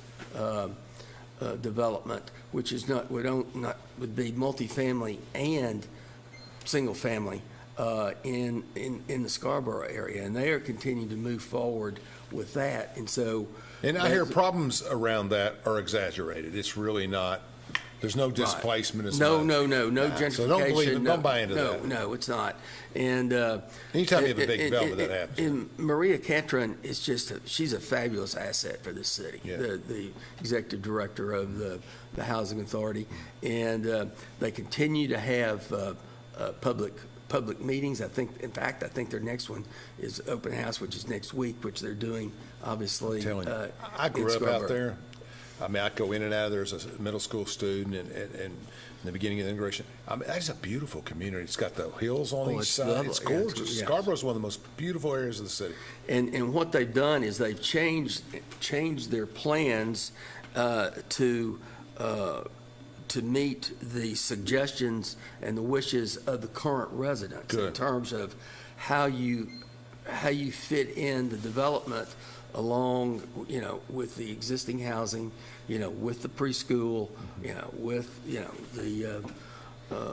S2: development, which is would be multifamily and single family in the Scarborough area, and they are continuing to move forward with that, and so.
S1: And I hear problems around that are exaggerated. It's really not. There's no displacement as
S2: No
S1: much.
S2: No gentrification.
S1: So don't believe it. Don't buy into that.
S2: No, it's not. And
S1: anytime you have a big development, that happens.
S2: And Maria Catron is she's a fabulous asset for this city.
S1: Yeah.
S2: The executive director of the housing authority, and they continue to have public meetings. I think their next one is open house, which is next week, which they're doing, obviously.
S1: I'm telling you, I grew up out there. I mean, I go in and out of there as a middle school student and in the beginning of the integration. I mean, that's a beautiful community. It's got the hills on each side.
S2: Lovely.
S1: It's gorgeous.
S2: Yeah.
S1: Scarborough's one of the most beautiful areas of the city.
S2: And what they've done is they've changed their plans to meet the suggestions and the wishes of the current residents.
S1: Good.
S2: In terms of how you fit in the development along, with the existing housing, with the preschool, with, the.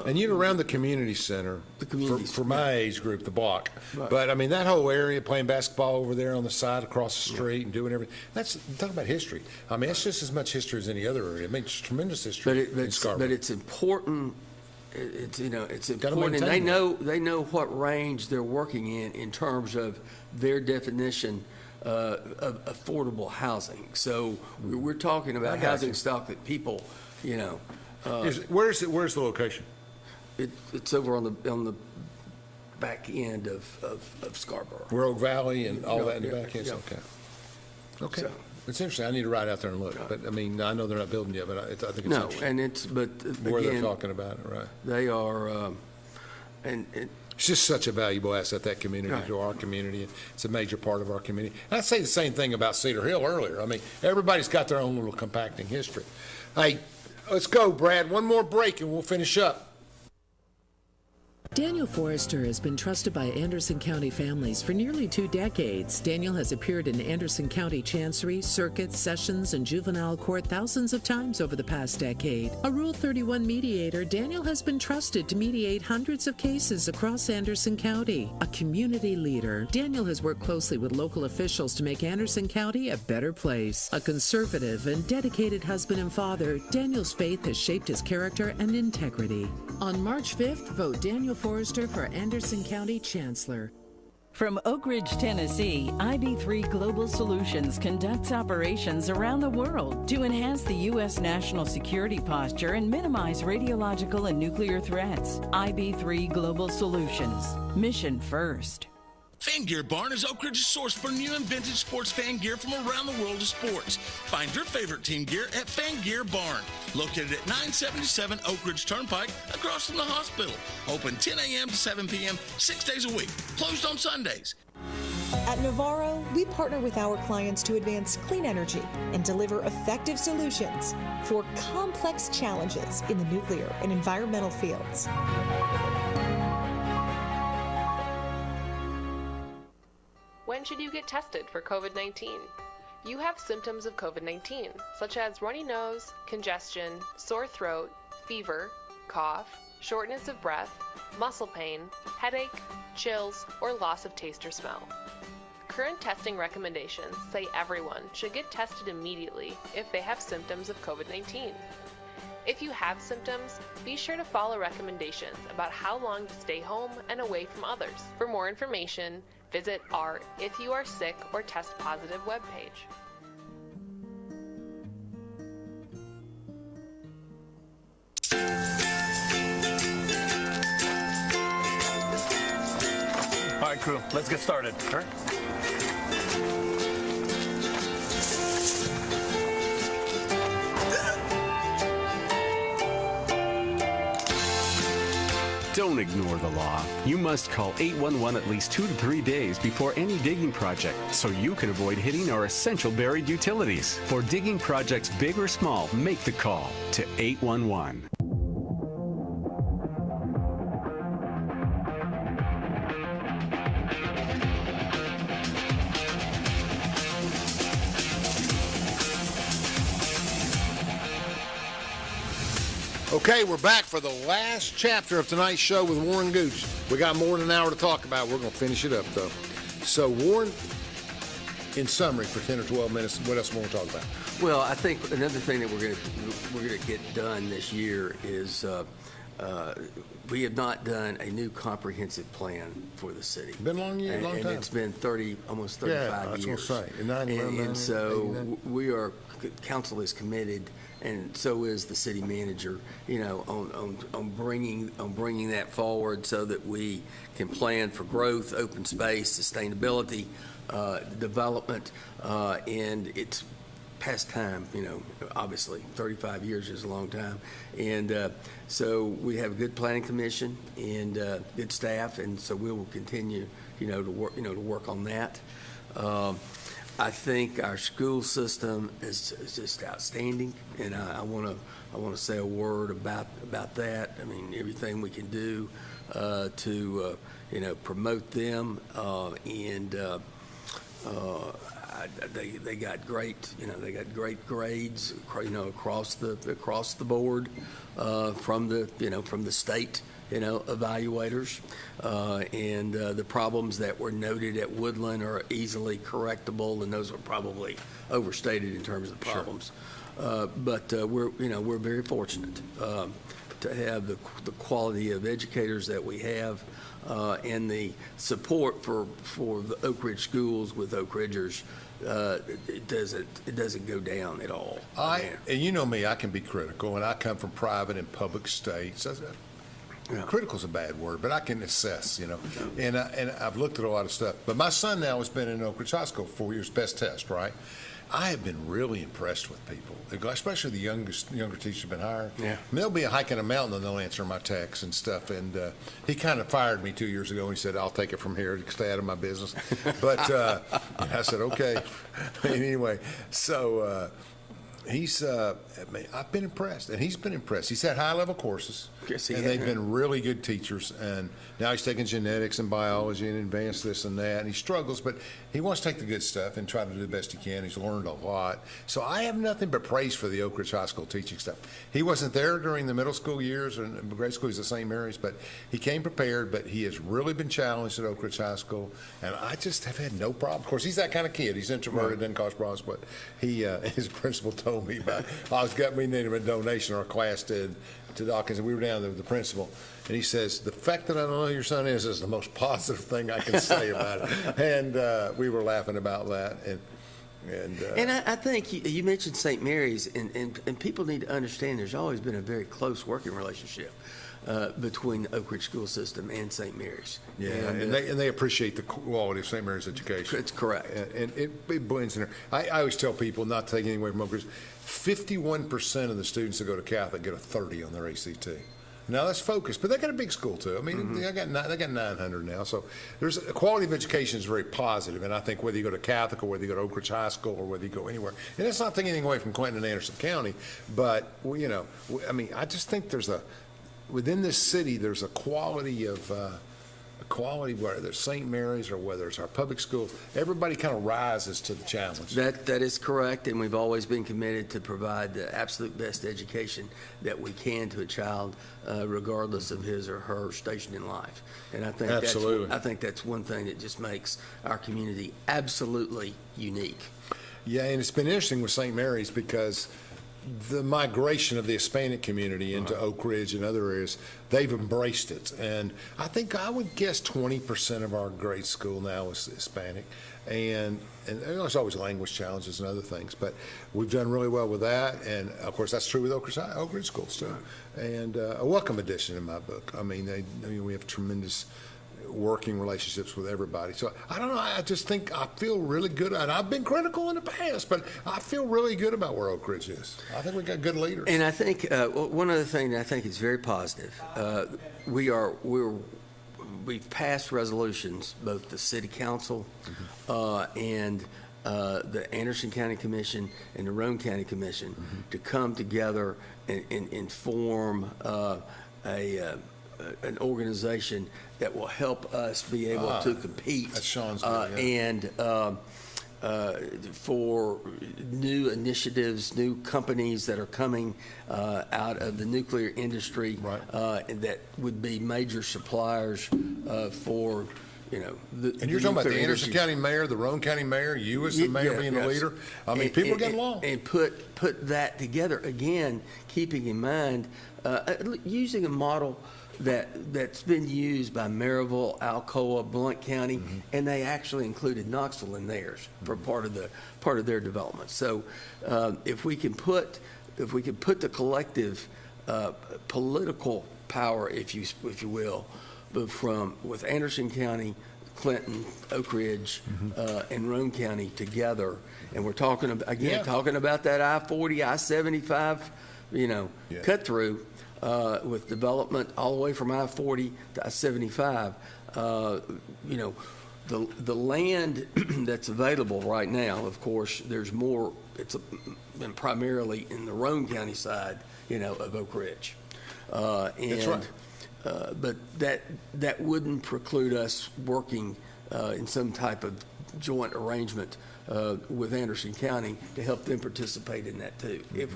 S1: And you're around the community center.
S2: The community
S1: for my age group, the block.
S2: Right.
S1: But I mean, that whole area, playing basketball over there on the side across the street and doing everything. Talk about history. I mean, it's just as much history as any other area. I mean, it's tremendous history in Scarborough.
S2: But it's important. It's
S1: Gotta
S2: important, and
S1: maintain
S2: they know what range they're working in terms of their definition of affordable housing. So we're talking about housing stock that people,
S1: Where's the location?
S2: It's over on the back end of Scarborough.
S1: Where Oak Valley and all that in the
S2: Yeah,
S1: back is?
S2: yeah.
S1: Okay.
S2: So-
S1: It's interesting. I need to ride out there and look. But I mean, I know they're not building yet, but I think it's
S2: No,
S1: interesting.
S2: but
S1: Where they're
S2: again,
S1: talking about it, right?
S2: they are, and
S1: It's just such a valuable asset, that community,
S2: Right.
S1: to our community. It's a major part of our community. And I'd say the same thing about Cedar Hill earlier. I mean, everybody's got their own little compacting history. Hey, let's go, Brad. One more break and we'll finish up.
S3: Daniel Forrester has been trusted by Anderson County families for nearly 2 decades. Daniel has appeared in Anderson County Chancery, Circuit, Sessions, and Juvenile Court thousands of times over the past decade. A Rule 31 mediator, Daniel has been trusted to mediate hundreds of cases across Anderson County. A community leader, Daniel has worked closely with local officials to make Anderson County a better place. A conservative and dedicated husband and father, Daniel's faith has shaped his character and integrity. On March 5th, vote Daniel Forrester for Anderson County Chancellor.
S4: From Oak Ridge, Tennessee, IB3 Global Solutions conducts operations around the world to enhance the U.S. national security posture and minimize radiological and nuclear threats. IB3 Global Solutions. Mission first.
S5: Fan Gear Barn is Oak Ridge's source for new and vintage sports fan gear from around the world of sports. Find your favorite team gear at Fan Gear Barn, located at 977 Oak Ridge Turnpike, across from the hospital. Open 10 a.m. to 7 p.m., 6 days a week. Closed on Sundays.
S6: At Navarro, we partner with our clients to advance clean energy and deliver effective solutions for complex challenges in the nuclear and environmental fields.
S7: When should you get tested for COVID-19? You have symptoms of COVID-19, such as runny nose, congestion, sore throat, fever, cough, shortness of breath, muscle pain, headache, chills, or loss of taste or smell. Current testing recommendations say everyone should get tested immediately if they have symptoms of COVID-19. If you have symptoms, be sure to follow recommendations about how long to stay home and away from others. For more information, visit our If You Are Sick or Test Positive webpage.
S8: All right, crew, let's get started. All right.
S9: Don't ignore the law. You must call 811 at least 2 to 3 days before any digging project so you can avoid hitting our essential buried utilities. For digging projects big or small, make the call to 811.
S1: Okay, we're back for the last chapter of tonight's show with Warren Gooch. We got more than an hour to talk about. We're going to finish it up, though. So, Warren, in summary, for 10 or 12 minutes, what else we want to talk about?
S2: Well, I think another thing that we're going to get done this year is we have not done a new comprehensive plan for the city.
S1: Been a long time.
S2: And it's been almost 35 years.
S1: Yeah, I was going to say.
S2: And so we are, council is committed, and so is the city manager, on bringing that forward so that we can plan for growth, open space, sustainability, development, and it's past time, obviously 35 years is a long time. And so we have a good planning commission and good staff, and so we will continue, to work on that. I think our school system is just outstanding, and I want to say a word about that. I mean, everything we can do to promote them, and they got great grades, across the board, from the state, evaluators, and the problems that were noted at Woodland are easily correctable, and those are probably overstated in terms of problems. Sure. But we're very fortunate to have the quality of educators that we have, and the support for the Oak Ridge schools with Oak Ridgers. It doesn't go down at all.
S1: And you know me, I can be critical, and I come from private and public states. Critical is a bad word, but I can assess, and I've looked at a lot of stuff. But my son now has been in Oak Ridge High School for 4 years, best test, right? I have been really impressed with people, especially the younger teachers have been hired.
S2: Yeah.
S1: I mean, they'll be hiking a mountain and they'll answer my texts and stuff. And he kind of fired me 2 years ago. And he said, "I'll take it from here. Stay out of my business." But I said, "Okay." Anyway, so I've been impressed, and he's been impressed. He's had high-level courses, and they've been really good teachers. And now he's taking genetics and biology and advanced this and that, and he struggles, but he wants to take the good stuff and try to do the best he can. He's learned a lot. So I have nothing but praise for the Oak Ridge High School teaching stuff. He wasn't there during the middle school years and grade school. He's at St. Mary's, but he came prepared, but he has really been challenged at Oak Ridge High School, and I just have had no problem. Of course, he's that kind of kid. He's introverted, doesn't cause problems, but his principal told me about we needed a donation, or a class did, to Dawkins, and we were down there with the principal, and he says, "The fact that I don't know who your son is the most positive thing I can say about it." And we were laughing about that. And
S2: I think you mentioned St. Mary's, and people need to understand there's always been a very close working relationship between the Oak Ridge school system and St. Mary's.
S1: Yeah, and they appreciate the quality of St. Mary's education.
S2: It's correct.
S1: And it blends in there. I always tell people, not to take anything away from Oak Ridge, 51% of the students that go to Catholic get a 30 on their ACT. Now that's focused, but they got a big school too. I mean, they got 900 now, so there's a quality of education is very positive. And I think whether you go to Catholic or whether you go to Oak Ridge High School or whether you go anywhere, and it's not taking anything away from Clinton and Anderson County, but I just think within this city there's a quality of whether it's St. Mary's or whether it's our public schools, everybody kind of rises to the challenge.
S2: That is correct, and we've always been committed to provide the absolute best education that we can to a child, regardless of his or her station in life. And I think that's one thing that just makes our community absolutely unique.
S1: Yeah, and it's been interesting with St. Mary's because the migration of the Hispanic community into Oak Ridge and other areas, they've embraced it. And I would guess 20% of our grade school now is Hispanic. And there's always language challenges and other things, but we've done really well with that. And of course, that's true with Oak Ridge schools too. And a welcome addition in my book. I mean, we have tremendous working relationships with everybody. So I don't know. I just think I feel really good. And I've been critical in the past, but I feel really good about where Oak Ridge is. I think we got good leaders.
S2: And I think one other thing that I think is very positive, we've passed resolutions, both the city council and the Anderson County Commission and the Roane County Commission to come together and form an organization that will help us be able to compete.
S1: That's Sean's good, yeah.
S2: And for new initiatives, new companies that are coming out of the nuclear industry, that would be major suppliers for,
S1: and you're talking about the Anderson County mayor, the Roane County mayor, you as the mayor being the leader. I mean, people are getting along.
S2: And put that together again, keeping in mind using a model that's been used by Maryville, Alcoa, Blount County, and they actually included Knoxville in theirs for part of their development. So if we can put the collective political power, if you will, with Anderson County, Clinton, Oak Ridge, and Roane County together, and we're talking about that I-40, I-75, cut through. With development all the way from I-40 to I-75, the land that's available right now, of course, there's more, it's been primarily in the Roane County side, of Oak Ridge.
S1: That's right.
S2: But that wouldn't preclude us working in some type of joint arrangement with Anderson County to help them participate in that too, if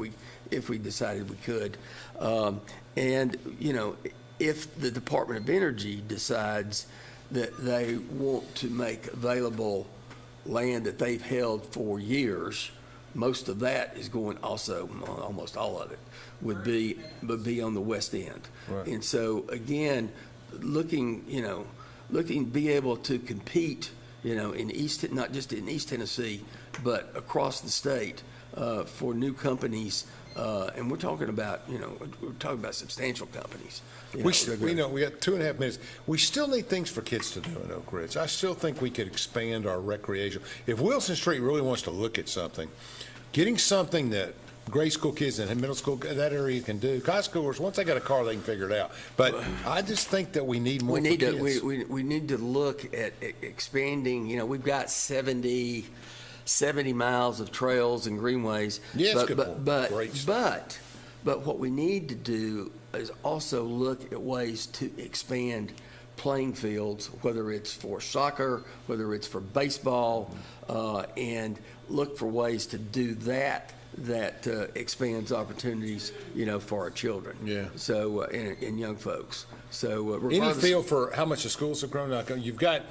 S2: we decided we could. And if the Department of Energy decides that they want to make available land that they've held for years, most of that is going also, almost all of it, would be on the west end. Right. And so again, looking be able to compete, in not just in East Tennessee, but across the state for new companies. And we're talking about substantial companies.
S1: We got 2.5 minutes. We still need things for kids to do in Oak Ridge. I still think we could expand our recreation. If Wilson Street really wants to look at something, getting something that grade school kids and middle school, that area can do. High schoolers, once they got a car, they can figure it out. But I just think that we need more kids.
S2: We need to look at expanding. We've got 70 miles of trails and greenways.
S1: Yes,
S2: but what we need to do is also look at ways to expand playing fields, whether it's for soccer, whether it's for baseball, and look for ways to do that expands opportunities, for our children. Yeah. So and young folks. So
S1: any feel for how much the schools have grown? You've got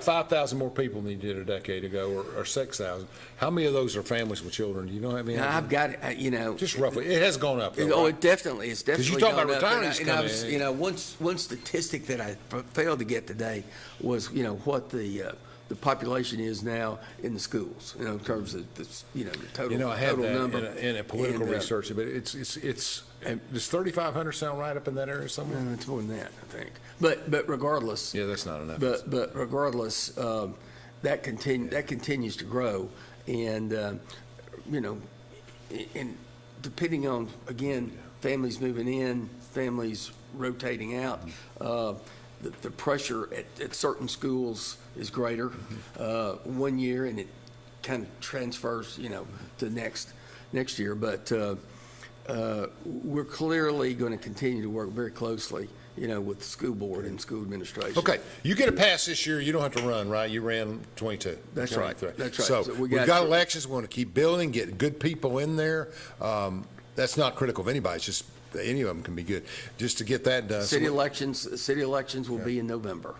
S1: 5,000 more people than you did a decade ago, or 6,000. How many of those are families with children? Do you know how many?
S2: I've got it.
S1: Just roughly, it has gone up. Though,
S2: right?
S1: It
S2: definitely. It's definitely.
S1: Because you talk
S2: gone
S1: about
S2: retirees. One statistic that I failed to get today was what the population is now in the schools, in terms of the total.
S1: I had that
S2: number
S1: in a political research, but it's does 3,500 sound right up in that area somewhere?
S2: No, it's more than that, I think. But regardless.
S1: Yeah, that's not enough.
S2: But regardless, that continues to grow, and and depending on, again, families moving in, families rotating out, the pressure at certain schools is greater 1 year, and it kind of transfers, to next year. But we're clearly going to continue to work very closely, with the school board and school administration.
S1: Okay, you get a pass this year. You don't have to run, right? You ran 22.
S2: That's right. That's right.
S1: So we've got elections. We want to keep building, get good people in there. That's not critical of anybody. It's just any of them can be good. Just to get that done.
S2: City elections will be in November.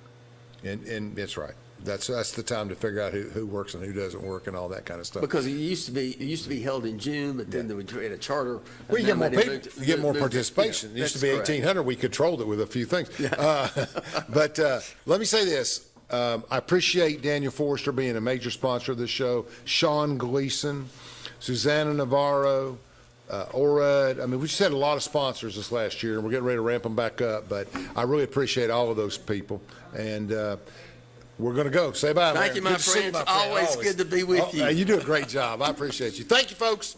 S1: And that's right. That's the time to figure out who works and who doesn't work and all that kind of stuff.
S2: Because it used to be held in June, but then we had a charter.
S1: Well, you get more people, you get more participation. It used to be 1,800. We controlled it with a few things. Yeah. But let me say this. I appreciate Daniel Forrester being a major sponsor of this show. Sean Gleason, Susanna Navarro, Aura. I mean, we just had a lot of sponsors this last year, and we're getting ready to ramp them back up. But I really appreciate all of those people, and we're going to go. Say bye,
S2: Thank
S1: Larry.
S2: you, my
S1: Good to see
S2: friends. Always good to be with you.
S1: You do a great job. I appreciate you. Thank you, folks.